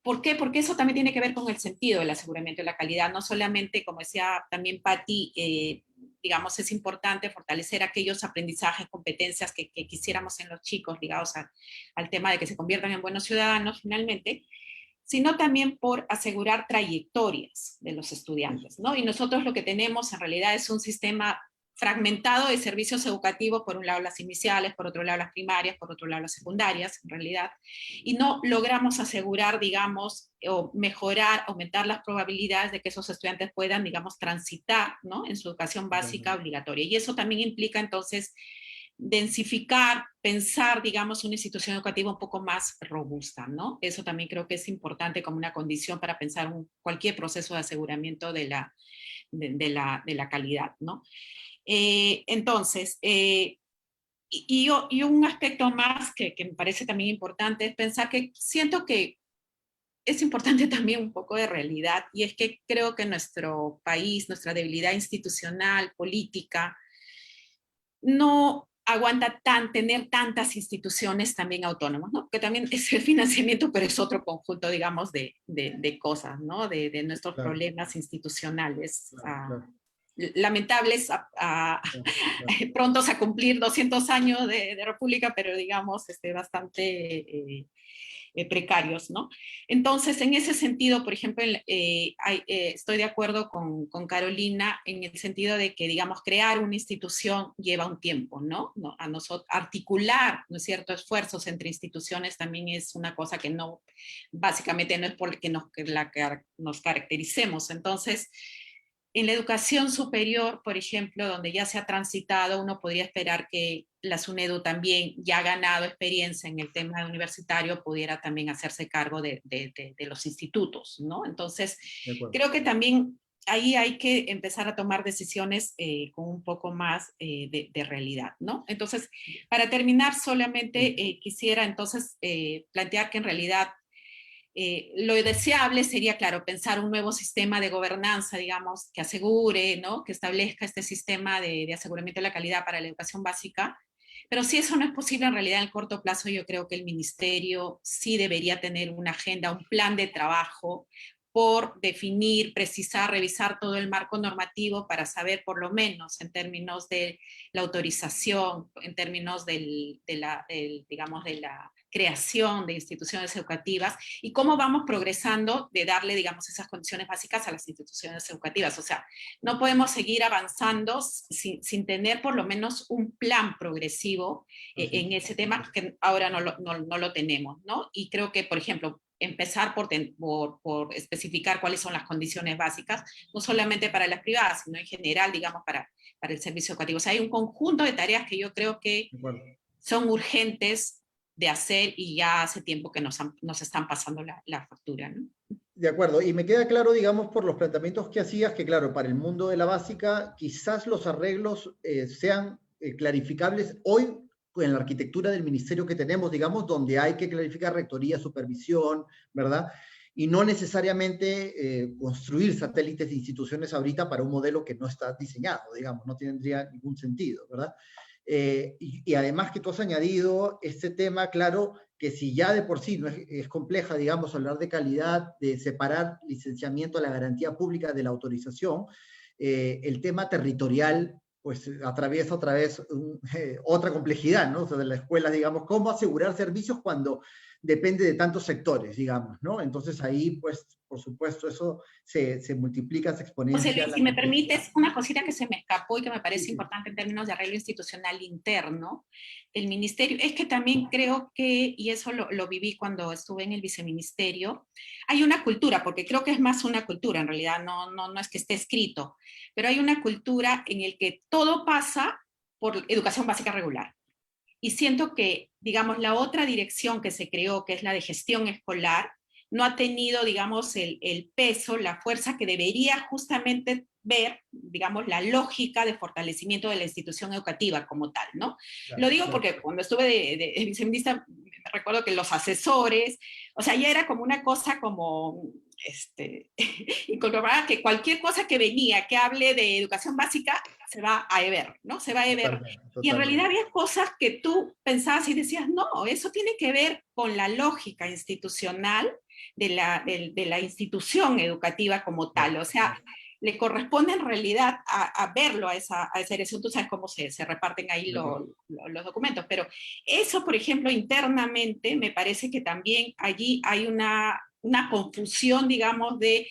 ¿Por qué? Porque eso también tiene que ver con el sentido del aseguramiento de la calidad, no solamente, como decía también Patti, digamos, es importante fortalecer aquellos aprendizajes, competencias que quisiéramos en los chicos ligados al tema de que se conviertan en buenos ciudadanos finalmente, sino también por asegurar trayectorias de los estudiantes, ¿no? Y nosotros lo que tenemos en realidad es un sistema fragmentado de servicios educativos, por un lado las iniciales, por otro lado las primarias, por otro lado las secundarias, en realidad, y no logramos asegurar, digamos, o mejorar, aumentar las probabilidades de que esos estudiantes puedan, digamos, transitar, ¿no? En su educación básica obligatoria. Y eso también implica, entonces, densificar, pensar, digamos, una institución educativa un poco más robusta, ¿no? Eso también creo que es importante como una condición para pensar cualquier proceso de aseguramiento de la calidad, ¿no? Entonces, y un aspecto más que me parece también importante es pensar que siento que es importante también un poco de realidad, y es que creo que nuestro país, nuestra debilidad institucional, política, no aguanta tener tantas instituciones también autónomas, ¿no? Que también es el financiamiento, pero es otro conjunto, digamos, de cosas, ¿no? De nuestros problemas institucionales. Claro. lamentables, prontos a cumplir 200 años de república, pero digamos bastante precarios, ¿no? Entonces, en ese sentido, por ejemplo, estoy de acuerdo con Carolina en el sentido de que, digamos, crear una institución lleva un tiempo, ¿no? A nosotros, articular, ¿no es cierto?, esfuerzos entre instituciones también es una cosa que no, básicamente no es porque nos caractericemos. Entonces, en la educación superior, por ejemplo, donde ya se ha transitado, uno podría esperar que la SUNEDU también, ya ha ganado experiencia en el tema universitario, pudiera también hacerse cargo de los institutos, ¿no? Entonces, creo que también ahí hay que empezar a tomar decisiones con un poco más de realidad, ¿no? Entonces, para terminar, solamente quisiera entonces plantear que en realidad lo deseable sería, claro, pensar un nuevo sistema de gobernanza, digamos, que asegure, ¿no?, que establezca este sistema de aseguramiento de la calidad para la educación básica. Pero si eso no es posible en realidad en el corto plazo, yo creo que el ministerio sí debería tener una agenda, un plan de trabajo por definir, precisar, revisar todo el marco normativo para saber por lo menos en términos de la autorización, en términos digamos, de la creación de instituciones educativas y cómo vamos progresando de darle, digamos, esas condiciones básicas a las instituciones educativas. O sea, no podemos seguir avanzando sin tener por lo menos un plan progresivo en ese tema, que ahora no lo tenemos, ¿no? Y creo que, por ejemplo, empezar por especificar cuáles son las condiciones básicas, no solamente para las privadas, sino en general, digamos, para el servicio educativo. O sea, hay un conjunto de tareas que yo creo que son urgentes de hacer y ya hace tiempo que nos están pasando la factura, ¿no? De acuerdo, y me queda claro, digamos, por los planteamientos que hacías, que claro, para el mundo de la básica, quizás los arreglos sean clarificables hoy en la arquitectura del ministerio que tenemos, digamos, donde hay que clarificar rectoría, supervisión, ¿verdad? Y no necesariamente construir satélites de instituciones ahorita para un modelo que no está diseñado, digamos, no tendría ningún sentido, ¿verdad? Y además que tú has añadido este tema, claro, que si ya de por sí no es compleja, digamos, hablar de calidad, de separar licenciamiento a la garantía pública de la autorización, el tema territorial pues atraviesa otra vez otra complejidad, ¿no? O sea, de la escuela, digamos, cómo asegurar servicios cuando depende de tantos sectores, digamos, ¿no? Entonces ahí, pues, por supuesto, eso se multiplica, se exponencia. José Luis, si me permites, una cosita que se me escapó y que me parece importante en términos de arreglo institucional interno, el ministerio, es que también creo que, y eso lo viví cuando estuve en el viceministerio, hay una cultura, porque creo que es más una cultura, en realidad no es que esté escrito, pero hay una cultura en el que todo pasa por educación básica regular. Y siento que, digamos, la otra dirección que se creó, que es la de gestión escolar, no ha tenido, digamos, el peso, la fuerza que debería justamente ver, digamos, la lógica de fortalecimiento de la institución educativa como tal, ¿no? Claro, lo digo porque cuando estuve de viceministra, recuerdo que los asesores, o sea, ya era como una cosa como, incorporada, que cualquier cosa que venía, que hable de educación básica, se va a ver, ¿no? Se va a ver. Totalmente. Y en realidad había cosas que tú pensabas y decías, no, eso tiene que ver con la lógica institucional de la institución educativa como tal, o sea, le corresponde en realidad a verlo, a esa dirección. Tú sabes cómo se reparten ahí los documentos, pero eso, por ejemplo, internamente, me parece que también allí hay una confusión, digamos, de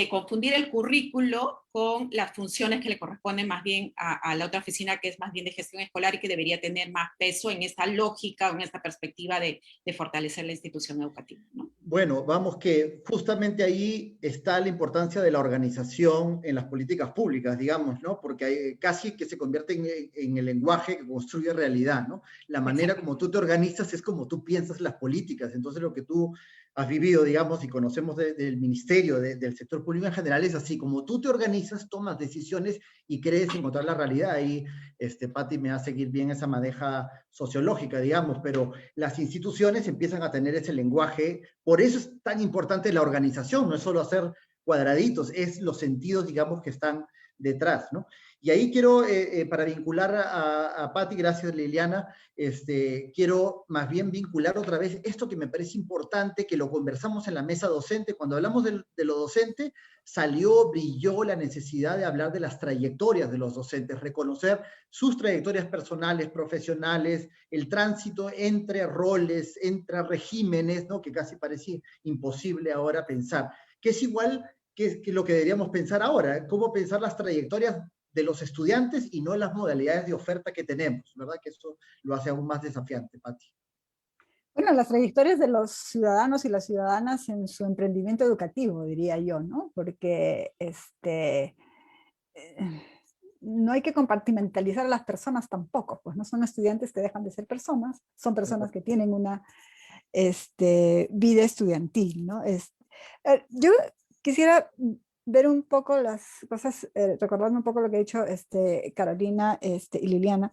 confundir el currículo con las funciones que le corresponden más bien a la otra oficina, que es más bien de gestión escolar y que debería tener más peso en esta lógica o en esta perspectiva de fortalecer la institución educativa, ¿no? Bueno, vamos que justamente ahí está la importancia de la organización en las políticas públicas, digamos, ¿no? Porque hay, casi que se convierte en el lenguaje que construye realidad, ¿no? La manera como tú te organizas es como tú piensas las políticas. Entonces lo que tú has vivido, digamos, y conocemos del ministerio, del sector público en general, es así, como tú te organizas, tomas decisiones y crees encontrar la realidad. Ahí, Patti me va a seguir bien esa madeja sociológica, digamos, pero las instituciones empiezan a tener ese lenguaje, por eso es tan importante la organización, no es solo hacer cuadraditos, es los sentidos, digamos, que están detrás, ¿no? Y ahí quiero, para vincular a Patti, gracias Liliana, quiero más bien vincular otra vez esto que me parece importante, que lo conversamos en la mesa docente. Cuando hablamos de lo docente, brilló la necesidad de hablar de las trayectorias de los docentes, reconocer sus trayectorias personales, profesionales, el tránsito entre roles, entre regímenes, ¿no? Que casi parece imposible ahora pensar, que es igual que lo que deberíamos pensar ahora, ¿eh? Cómo pensar las trayectorias de los estudiantes y no las modalidades de oferta que tenemos, ¿verdad? Que eso lo hace aún más desafiante, Patti. Bueno, las trayectorias de los ciudadanos y las ciudadanas en su emprendimiento educativo, diría yo, ¿no? Porque no hay que compartimentalizar a las personas tampoco, pues no son estudiantes que dejan de ser personas, son personas que tienen una vida estudiantil, ¿no? Yo quisiera ver un poco las cosas, recordando un poco lo que ha dicho Carolina y Liliana.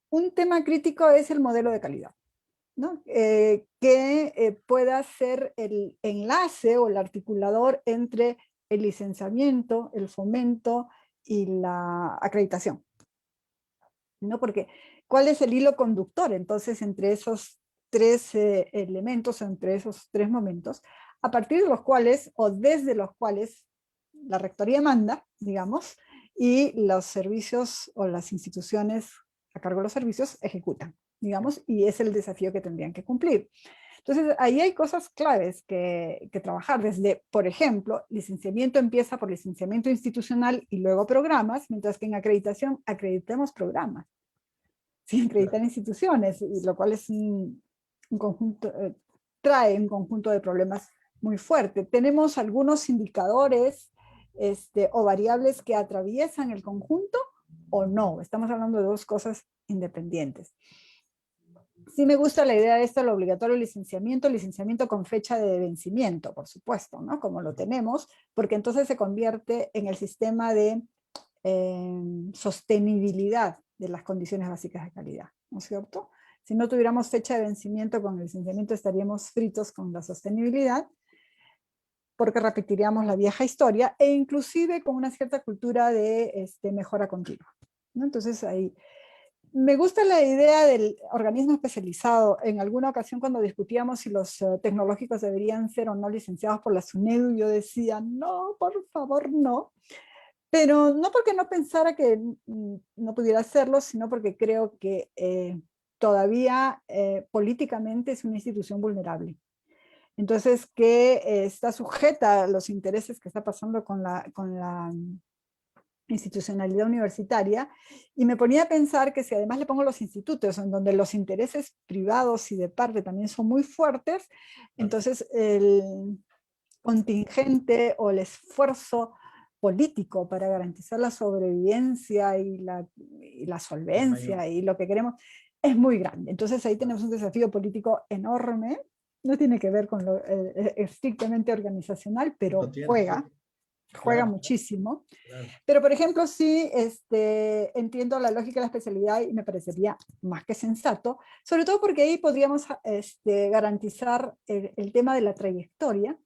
Un tema crítico es el modelo de calidad, ¿no? Que pueda ser el enlace o el articulador entre el licenciamiento, el fomento y la acreditación, ¿no? Porque ¿cuál es el hilo conductor entonces entre esos tres elementos, entre esos tres momentos, a partir de los cuales o desde los cuales la rectoría manda, digamos, y los servicios o las instituciones a cargo de los servicios ejecutan, digamos, y es el desafío que tendrían que cumplir. Entonces, ahí hay cosas claves que trabajar, desde, por ejemplo, licenciamiento empieza por licenciamiento institucional y luego programas, mientras que en acreditación acreditemos programas, sin acreditar instituciones, lo cual es un conjunto, trae un conjunto de problemas muy fuerte. Tenemos algunos indicadores o variables que atraviesan el conjunto o no. Estamos hablando de dos cosas independientes. Sí me gusta la idea de esto, el obligatorio licenciamiento con fecha de vencimiento, por supuesto, ¿no? Como lo tenemos, porque entonces se convierte en el sistema de sostenibilidad de las condiciones básicas de calidad, ¿no es cierto? Si no tuviéramos fecha de vencimiento con el licenciamiento estaríamos fritos con la sostenibilidad, porque repetiríamos la vieja historia e inclusive con una cierta cultura de mejora continua, ¿no? Entonces ahí me gusta la idea del organismo especializado. En alguna ocasión cuando discutíamos si los tecnológicos deberían ser o no licenciados por la SUNEDU, yo decía, no, por favor, no. Pero no porque no pensara que no pudiera hacerlo, sino porque creo que todavía políticamente es una institución vulnerable. Entonces, que está sujeta a los intereses que está pasando con la institucionalidad universitaria, y me ponía a pensar que si además le pongo los institutos, en donde los intereses privados y de parte también son muy fuertes, entonces el contingente o el esfuerzo político para garantizar la sobrevivencia y la solvencia y lo que queremos es muy grande. Entonces ahí tenemos un desafío político enorme, no tiene que ver con lo estrictamente organizacional, pero juega claro, muchísimo. Claro. Pero por ejemplo, sí entiendo la lógica de la especialidad y me parecería más que sensato, sobre todo porque ahí podríamos garantizar el tema de la trayectoria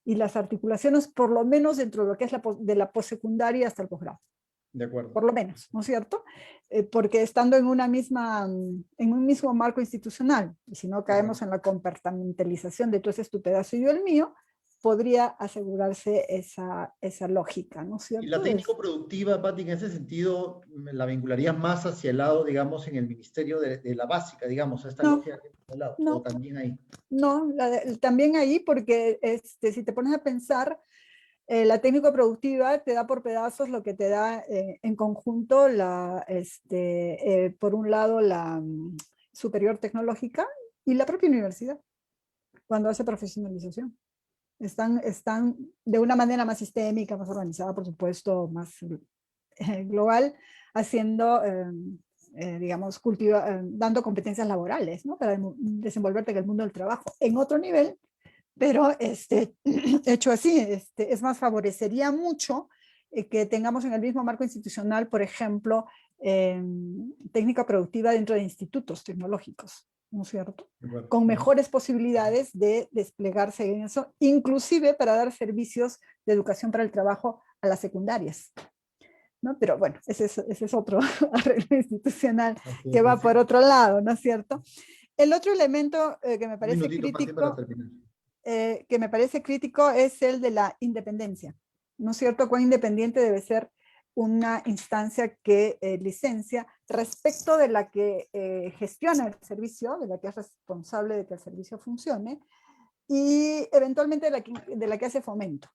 y las articulaciones, por lo menos dentro de lo que es de la postsecundaria hasta el posgrado. De acuerdo. Por lo menos, ¿no es cierto? Porque estando en un mismo marco institucional, y si no caemos en la compartimentalización de tú haces tu pedazo y yo el mío, podría asegurarse esa lógica, ¿no es cierto? Y la técnico-productiva, Patti, en ese sentido, la vincularía más hacia el lado, digamos, en el ministerio de la básica, digamos, a esta lógica del lado, no, o también ahí. No, también ahí, porque si te pones a pensar, la técnico-productiva te da por pedazos lo que te da en conjunto, por un lado, la superior tecnológica y la propia universidad, cuando hace profesionalización. Están de una manera más sistémica, más organizada, por supuesto, más global, haciendo, digamos, dando competencias laborales, ¿no? Para desenvolverte en el mundo del trabajo. En otro nivel, pero hecho así, es más, favorecería mucho que tengamos en el mismo marco institucional, por ejemplo, técnica productiva dentro de institutos tecnológicos, ¿no es cierto? Bueno, con mejores posibilidades de desplegarse en eso, inclusive para dar servicios de educación para el trabajo a las secundarias, ¿no? Pero bueno, ese es otro arreglo institucional que va por otro lado, ¿no es cierto? El otro elemento que me parece crítico es el de la independencia, ¿no es cierto? Cuán independiente debe ser una instancia que licencia respecto de la que gestiona el servicio, de la que es responsable de que el servicio funcione, y eventualmente de la que hace fomento,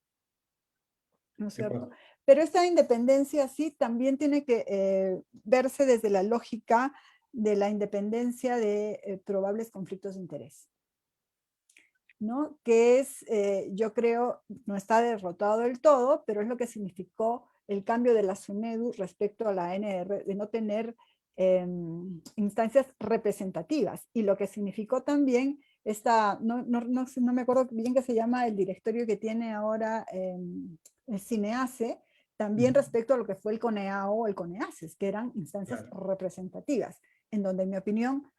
¿no es cierto? Pero esta independencia sí también tiene que verse desde la lógica de la independencia de probables conflictos de interés, ¿no? Que es, yo creo, no está derrotado del todo, pero es lo que significó el cambio de la SUNEDU respecto a la ANR, de no tener instancias representativas, y lo que significó también no me acuerdo bien qué se llama el directorio que tiene ahora el CINEACE, también respecto a lo que fue el CONEAO o el CONEACES, que eran instancias representativas, en donde en mi opinión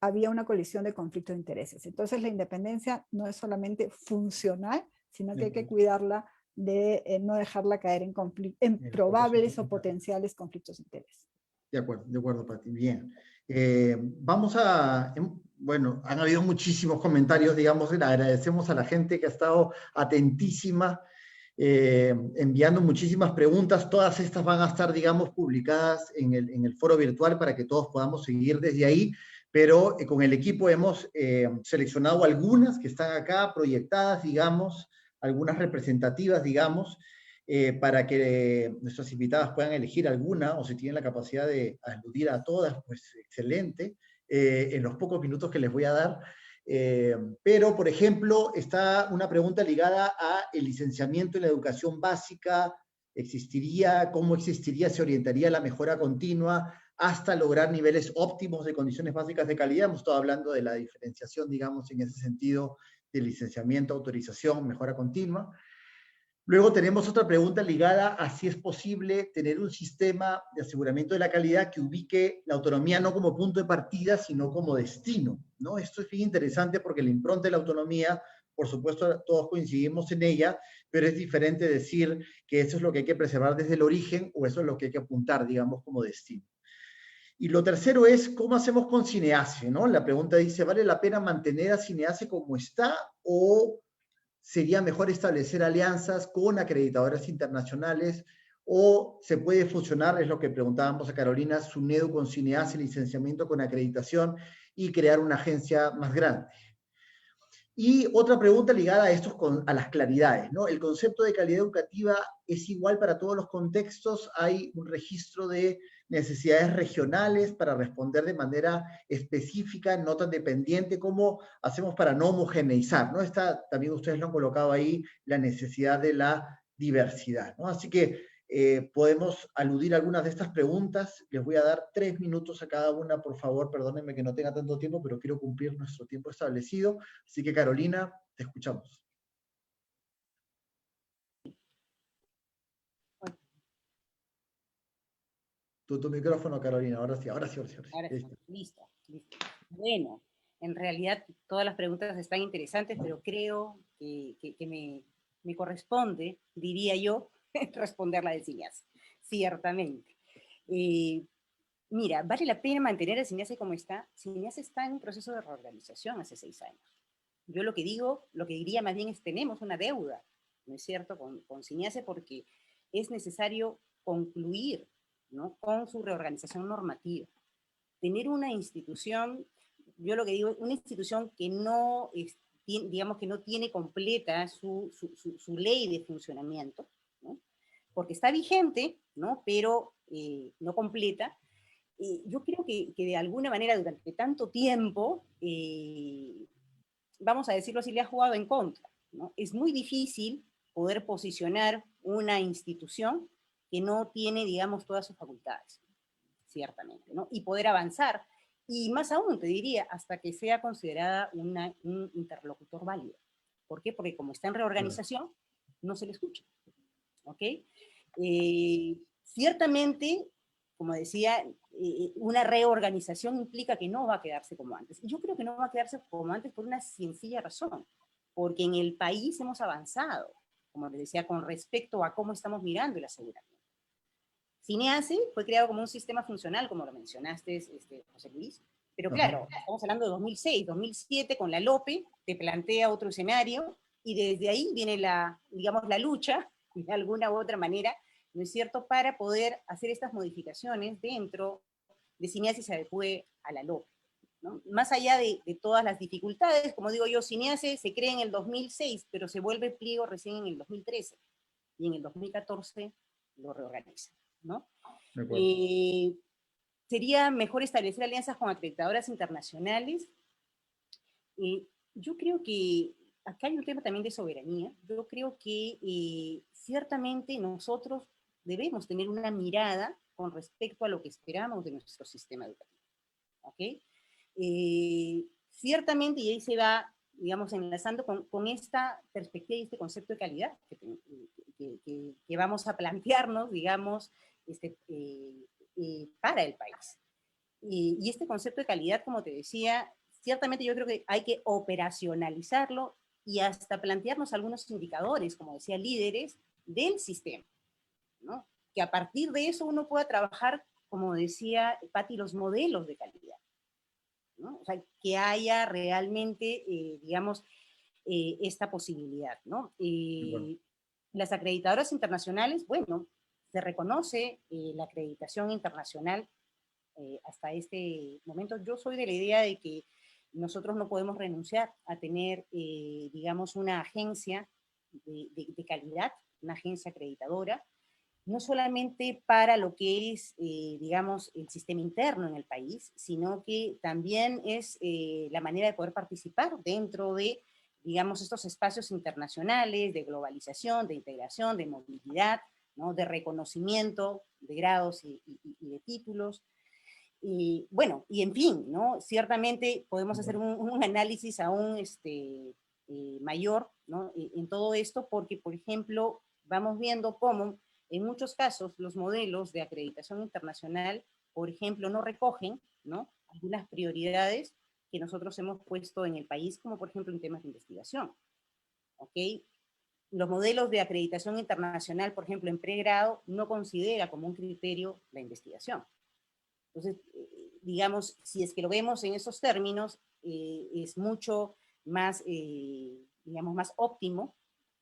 había una colisión de conflicto de intereses. Entonces la independencia no es solamente funcional, sino que hay que cuidarla de no dejarla caer en probables o potenciales conflictos de interés. De acuerdo, Pati. Bien. Vamos a, bueno, han habido muchísimos comentarios, digamos, le agradecemos a la gente que ha estado atentísima, enviando muchísimas preguntas. Todas estas van a estar, digamos, publicadas en el foro virtual para que todos podamos seguir desde ahí, pero con el equipo hemos seleccionado algunas que están acá proyectadas, digamos, algunas representativas, digamos, para que nuestras invitadas puedan elegir alguna, o si tienen la capacidad de aludir a todas, pues excelente, en los pocos minutos que les voy a dar. Pero, por ejemplo, está una pregunta ligada a el licenciamiento en la educación básica. ¿Cómo existiría, se orientaría la mejora continua hasta lograr niveles óptimos de condiciones básicas de calidad? Hemos estado hablando de la diferenciación, digamos, en ese sentido, de licenciamiento, autorización, mejora continua. Luego tenemos otra pregunta ligada a si es posible tener un sistema de aseguramiento de la calidad que ubique la autonomía no como punto de partida, sino como destino, ¿no? Esto es bien interesante porque la impronta de la autonomía, por supuesto, todos coincidimos en ella, pero es diferente decir que eso es lo que hay que preservar desde el origen o eso es lo que hay que apuntar, digamos, como destino. Y lo tercero es, ¿cómo hacemos con CINEACE, ¿no? La pregunta dice, ¿vale la pena mantener a CINEACE como está o sería mejor establecer alianzas con acreditadoras internacionales o se puede fusionar, es lo que preguntábamos a Carolina, SUNEDU con CINEACE, licenciamiento con acreditación y crear una agencia más grande? Y otra pregunta ligada a esto, a las claridades, ¿no? ¿El concepto de calidad educativa es igual para todos los contextos? ¿Hay un registro de necesidades regionales para responder de manera específica, no tan dependiente? ¿Cómo hacemos para no homogeneizar, ¿no? También ustedes lo han colocado ahí, la necesidad de la diversidad, ¿no? Así que podemos aludir a algunas de estas preguntas. Les voy a dar 3 minutos a cada una, por favor. Perdónenme que no tenga tanto tiempo, pero quiero cumplir nuestro tiempo establecido. Así que, Carolina, te escuchamos. Tu micrófono, Carolina. Ahora sí. Listo. Bueno, en realidad todas las preguntas están interesantes, pero creo que me corresponde, diría yo, responder la de CINEACE, ciertamente. Mira, ¿vale la pena mantener a CINEACE como está? CINEACE está en un proceso de reorganización hace 6 años. Yo lo que diría más bien es tenemos una deuda, ¿no es cierto?, con CINEACE, porque es necesario concluir, ¿no?, con su reorganización normativa. Tener una institución, yo lo que digo, una institución que no, digamos que no tiene completa su ley de funcionamiento, ¿no?, porque está vigente, ¿no?, pero no completa. Yo creo que de alguna manera durante tanto tiempo, vamos a decirlo así, le ha jugado en contra, ¿no? Es muy difícil poder posicionar una institución que no tiene, digamos, todas sus facultades, ciertamente, ¿no? Y poder avanzar, y más aún, te diría, hasta que sea considerada un interlocutor válido. ¿Por qué? Porque como está en reorganización, no se le escucha, ¿ok? Ciertamente, como decía, una reorganización implica que no va a quedarse como antes. Yo creo que no va a quedarse como antes por una sencilla razón, porque en el país hemos avanzado, como les decía, con respecto a cómo estamos mirando el aseguramiento. CINEASE fue creado como un sistema funcional, como lo mencionaste, José Luis, pero claro, estamos hablando de 2006, 2007, con la LOPE, te plantea otro escenario, y desde ahí viene digamos, la lucha, de alguna u otra manera, ¿no es cierto?, para poder hacer estas modificaciones dentro de CINEASE y se adecue a la LOPE, ¿no? Más allá de todas las dificultades, como digo yo, CINEASE se crea en el 2006, pero se vuelve pliego recién en el 2013, y en el 2014 lo reorganiza, ¿no? Sería mejor establecer alianzas con acreditadoras internacionales. Yo creo que acá hay un tema también de soberanía. Yo creo que ciertamente nosotros debemos tener una mirada con respecto a lo que esperamos de nuestro sistema educativo, ¿ok? Ciertamente, y ahí se va, digamos, enlazando con esta perspectiva y este concepto de calidad que vamos a plantearnos, digamos, para el país. Y este concepto de calidad, como te decía, ciertamente yo creo que hay que operacionalizarlo y hasta plantearnos algunos indicadores, como decía, líderes del sistema, ¿no? Que a partir de eso uno pueda trabajar, como decía Patti, los modelos de calidad, ¿no? O sea, que haya realmente, digamos, esta posibilidad, ¿no? Las acreditadoras internacionales, bueno, se reconoce la acreditación internacional hasta este momento. Yo soy de la idea de que nosotros no podemos renunciar a tener, digamos, una agencia de calidad, una agencia acreditadora, no solamente para lo que es, digamos, el sistema interno en el país, sino que también es la manera de poder participar dentro de, digamos, estos espacios internacionales de globalización, de integración, de movilidad, ¿no? De reconocimiento de grados y de títulos. Y bueno, y en fin, ¿no? Ciertamente podemos hacer un análisis aún mayor, ¿no? En todo esto, porque, por ejemplo, vamos viendo cómo en muchos casos los modelos de acreditación internacional, por ejemplo, no recogen, ¿no?, algunas prioridades que nosotros hemos puesto en el país, como por ejemplo en temas de investigación, ¿ok? Los modelos de acreditación internacional, por ejemplo, en pregrado, no considera como un criterio la investigación. Entonces, digamos, si es que lo vemos en esos términos, es mucho más, digamos, más óptimo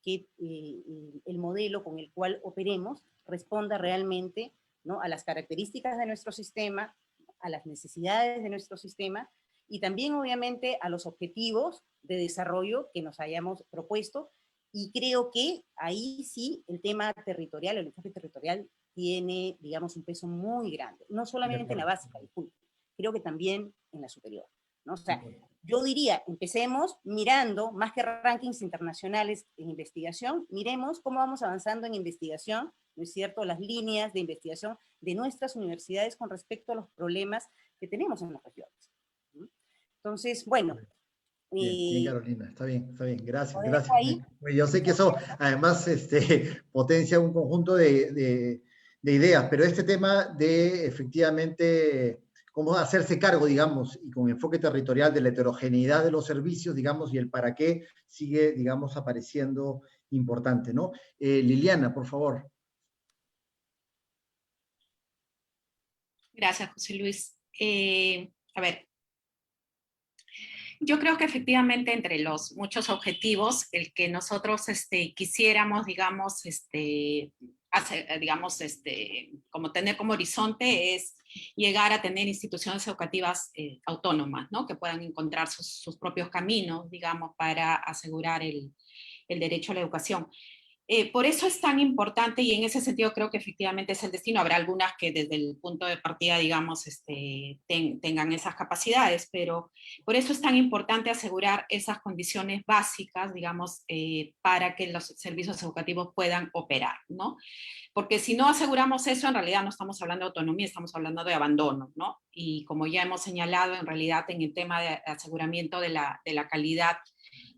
que el modelo con el cual operemos responda realmente, ¿no?, a las características de nuestro sistema, a las necesidades de nuestro sistema y también, obviamente, a los objetivos de desarrollo que nos hayamos propuesto. Y creo que ahí sí el tema territorial, el enfoque territorial, tiene, digamos, un peso muy grande. No solamente en la básica, disculpe, creo que también en la superior, ¿no? O sea, yo diría, empecemos mirando, más que rankings internacionales en investigación, miremos cómo vamos avanzando en investigación, ¿no es cierto?, las líneas de investigación de nuestras universidades con respecto a los problemas que tenemos en las regiones, ¿no? Entonces, bueno. Bien, Carolina, está bien, gracias, gracias. Ahí. Yo sé que eso además potencia un conjunto de ideas, pero este tema de efectivamente cómo hacerse cargo, digamos, y con enfoque territorial de la heterogeneidad de los servicios, digamos, y el para qué sigue, digamos, apareciendo importante, ¿no? Liliana, por favor. Gracias, José Luis. A ver, yo creo que efectivamente entre los muchos objetivos, el que nosotros quisiéramos, digamos, como tener como horizonte es llegar a tener instituciones educativas autónomas, ¿no?, que puedan encontrar sus propios caminos, digamos, para asegurar el derecho a la educación. Por eso es tan importante, y en ese sentido creo que efectivamente es el destino. Habrá algunas que desde el punto de partida, digamos, tengan esas capacidades, pero por eso es tan importante asegurar esas condiciones básicas, digamos, para que los servicios educativos puedan operar, ¿no? Porque si no aseguramos eso, en realidad no estamos hablando de autonomía, estamos hablando de abandono, ¿no? Y como ya hemos señalado, en realidad en el tema de aseguramiento de la calidad,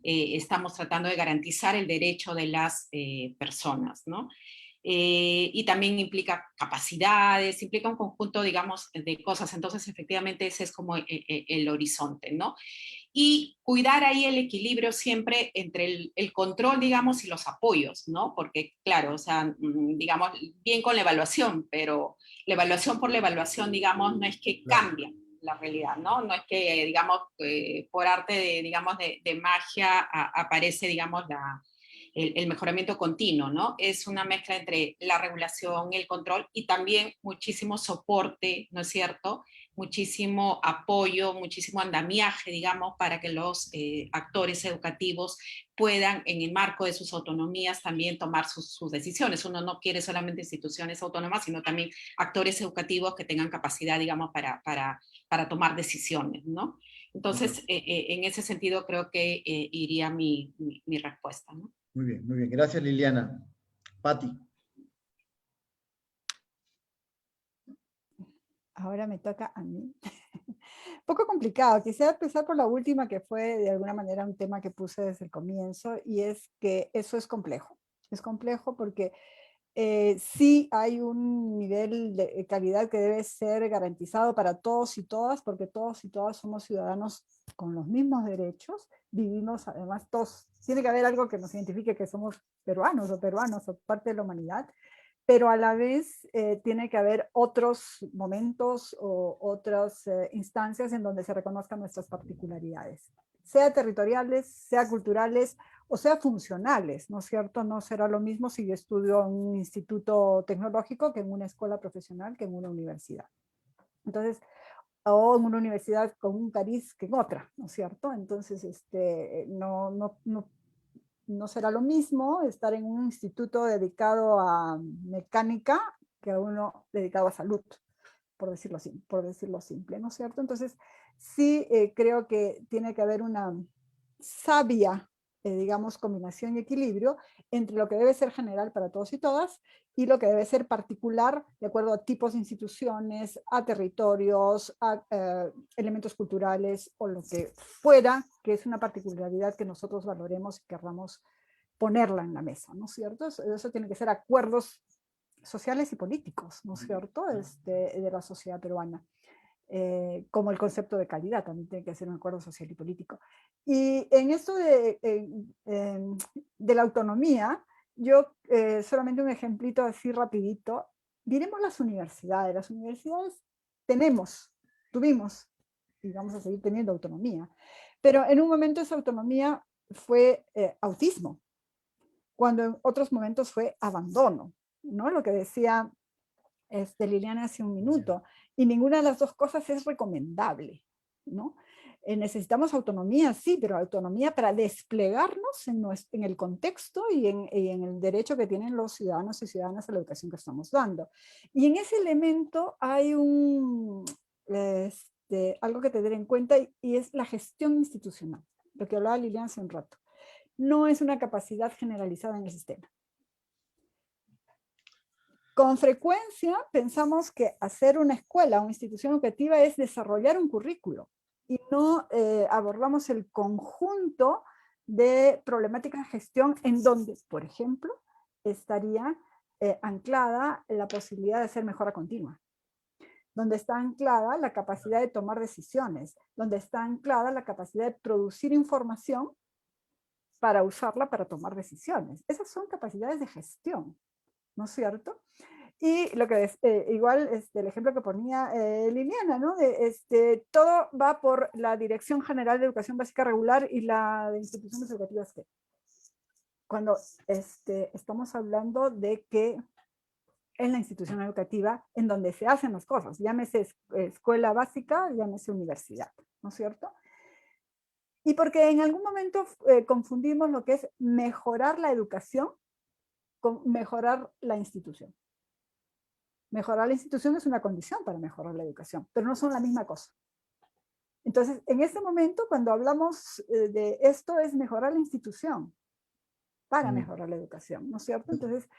estamos tratando de garantizar el derecho de las personas, ¿no? Y también implica capacidades, implica un conjunto, digamos, de cosas. Entonces, efectivamente, ese es como el horizonte, ¿no? y cuidar ahí el equilibrio siempre entre el control, digamos, y los apoyos, ¿no? Porque, claro, o sea, digamos, bien con la evaluación, pero la evaluación por la evaluación, digamos, no es que cambia la realidad, ¿no? No es que, digamos, por arte de, digamos, de magia aparece, digamos, el mejoramiento continuo, ¿no? Es una mezcla entre la regulación, el control y también muchísimo soporte, ¿no es cierto? Muchísimo apoyo, muchísimo andamiaje, digamos, para que los actores educativos puedan, en el marco de sus autonomías, también tomar sus decisiones. Uno no quiere solamente instituciones autónomas, sino también actores educativos que tengan capacidad, digamos, para tomar decisiones, ¿no? Entonces, en ese sentido, creo que iría mi respuesta, ¿no? Muy bien, muy bien. Gracias, Liliana. Patti. Ahora me toca a mí. Poco complicado. Quisiera empezar por la última, que fue de alguna manera un tema que puse desde el comienzo, y es que eso es complejo. Es complejo porque sí hay un nivel de calidad que debe ser garantizado para todos y todas, porque todos y todas somos ciudadanos con los mismos derechos, vivimos además todos, tiene que haber algo que nos identifique que somos peruanos o parte de la humanidad, pero a la vez tiene que haber otros momentos o otras instancias en donde se reconozcan nuestras particularidades, sea territoriales, sea culturales o sea funcionales, ¿no es cierto? No será lo mismo si yo estudio en un instituto tecnológico que en una escuela profesional, que en una universidad. Entonces, o en una universidad con un cariz que en otra, ¿no es cierto? Entonces, no será lo mismo estar en un instituto dedicado a mecánica que uno dedicado a salud, por decirlo simple, ¿no es cierto? Entonces, sí creo que tiene que haber una sabia, digamos, combinación y equilibrio entre lo que debe ser general para todos y todas y lo que debe ser particular de acuerdo a tipos de instituciones, a territorios, a elementos culturales o lo que fuera, que es una particularidad que nosotros valoremos y querramos ponerla en la mesa, ¿no es cierto? Eso tiene que ser acuerdos sociales y políticos, ¿no es cierto?, de la sociedad peruana. Como el concepto de calidad, también tiene que ser un acuerdo social y político. Y en esto de la autonomía, yo solamente un ejemplito así rapidito, miremos las universidades. Las universidades tuvimos, y vamos a seguir teniendo autonomía, pero en un momento esa autonomía fue autismo, cuando en otros momentos fue abandono, ¿no? Lo que decía Liliana hace un minuto, y ninguna de las dos cosas es recomendable, ¿no? Necesitamos autonomía, sí, pero autonomía para desplegarnos en el contexto y en el derecho que tienen los ciudadanos y ciudadanas a la educación que estamos dando. Y en ese elemento hay algo que tener en cuenta y es la gestión institucional, lo que hablaba Liliana hace un rato. No es una capacidad generalizada en el sistema. Con frecuencia pensamos que hacer una escuela, una institución educativa es desarrollar un currículo y no abordamos el conjunto de problemáticas de gestión en donde, por ejemplo, estaría anclada la posibilidad de hacer mejora continua, donde está anclada la capacidad de tomar decisiones, donde está anclada la capacidad de producir información para usarla para tomar decisiones. Esas son capacidades de gestión, ¿no es cierto? Y lo que es, igual el ejemplo que ponía Liliana, ¿no? Todo va por la Dirección General de Educación Básica Regular y la de instituciones educativas. Cuando estamos hablando de que es la institución educativa en donde se hacen las cosas, llámese escuela básica, llámese universidad, ¿no es cierto? Y porque en algún momento confundimos lo que es mejorar la educación con mejorar la institución. Mejorar la institución es una condición para mejorar la educación, pero no son la misma cosa. Entonces, en este momento, cuando hablamos de esto, es mejorar la institución para mejorar la educación, ¿no es cierto? Entonces,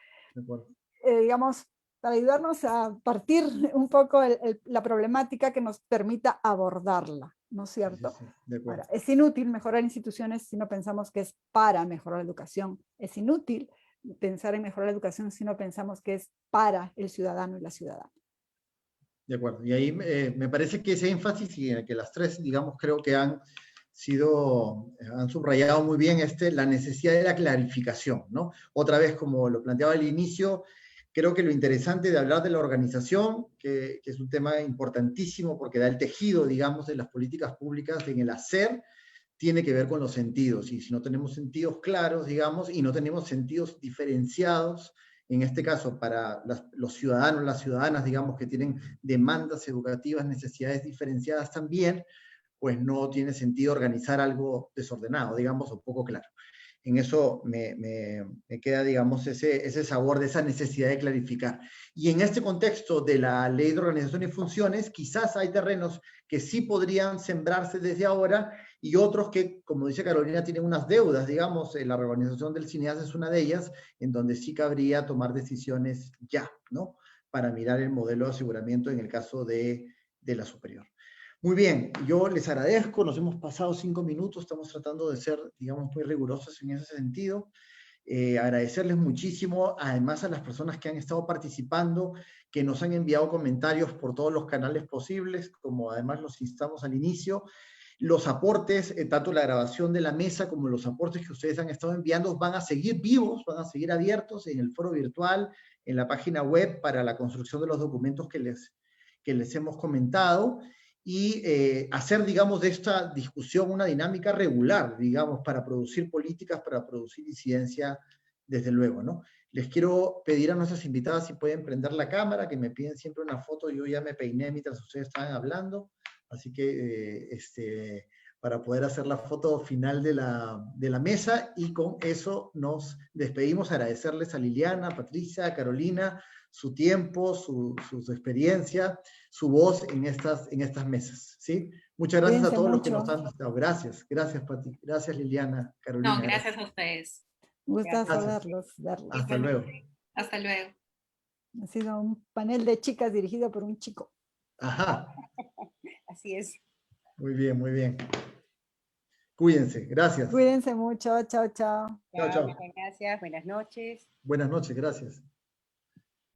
digamos, para ayudarnos a partir un poco la problemática que nos permita abordarla, ¿no es cierto? Sí, de acuerdo. Ahora, es inútil mejorar instituciones si no pensamos que es para mejorar la educación. Es inútil pensar en mejorar la educación si no pensamos que es para el ciudadano y la ciudadana. De acuerdo. Y ahí me parece que ese énfasis y en el que las tres, digamos, creo que han han subrayado muy bien la necesidad de la clarificación, ¿no? Otra vez, como lo planteaba al inicio, creo que lo interesante de hablar de la organización, que es un tema importantísimo porque da el tejido, digamos, de las políticas públicas en el hacer, tiene que ver con los sentidos. Y si no tenemos sentidos claros, digamos, y no tenemos sentidos diferenciados, en este caso para los ciudadanos, las ciudadanas, digamos, que tienen demandas educativas, necesidades diferenciadas también, pues no tiene sentido organizar algo desordenado, digamos, o poco claro. En eso me queda, digamos, ese sabor de esa necesidad de clarificar. Y en este contexto de la Ley de Organización y Funciones, quizás hay terrenos que sí podrían sembrarse desde ahora y otros que, como dice Carolina, tienen unas deudas, digamos, la reorganización del CINEAS es una de ellas, en donde sí cabría tomar decisiones ya, ¿no? Para mirar el modelo de aseguramiento en el caso de la superior. Muy bien, yo les agradezco, nos hemos pasado 5 minutos, estamos tratando de ser, digamos, muy rigurosos en ese sentido. Agradecerles muchísimo, además a las personas que han estado participando, que nos han enviado comentarios por todos los canales posibles, como además los instamos al inicio. Los aportes, tanto la grabación de la mesa como los aportes que ustedes han estado enviando van a seguir vivos, van a seguir abiertos en el foro virtual, en la página web para la construcción de los documentos que les hemos comentado. Y hacer, digamos, de esta discusión una dinámica regular, digamos, para producir políticas, para producir incidencia, desde luego, ¿no? Les quiero pedir a nuestras invitadas si pueden prender la cámara, que me piden siempre una foto, yo ya me peiné mientras ustedes estaban hablando, así que para poder hacer la foto final de la mesa, y con eso nos despedimos, agradecerles a Liliana, a Patricia, a Carolina, su tiempo, su experiencia, su voz en estas mesas, ¿sí? Muchas gracias Cuídense a todos mucho. los que nos han estado. Gracias, Pati, gracias Liliana, Carolina. No, gracias a ustedes. Gustazo Gracias. verlos. Hasta luego. Hasta luego. Ha sido un panel de chicas dirigido por un chico. Ajá. Así es. Muy bien, muy bien. Cuídense, gracias. Cuídense mucho, chao, chao. Chao, chao. Muchas gracias, buenas noches. Buenas noches, gracias.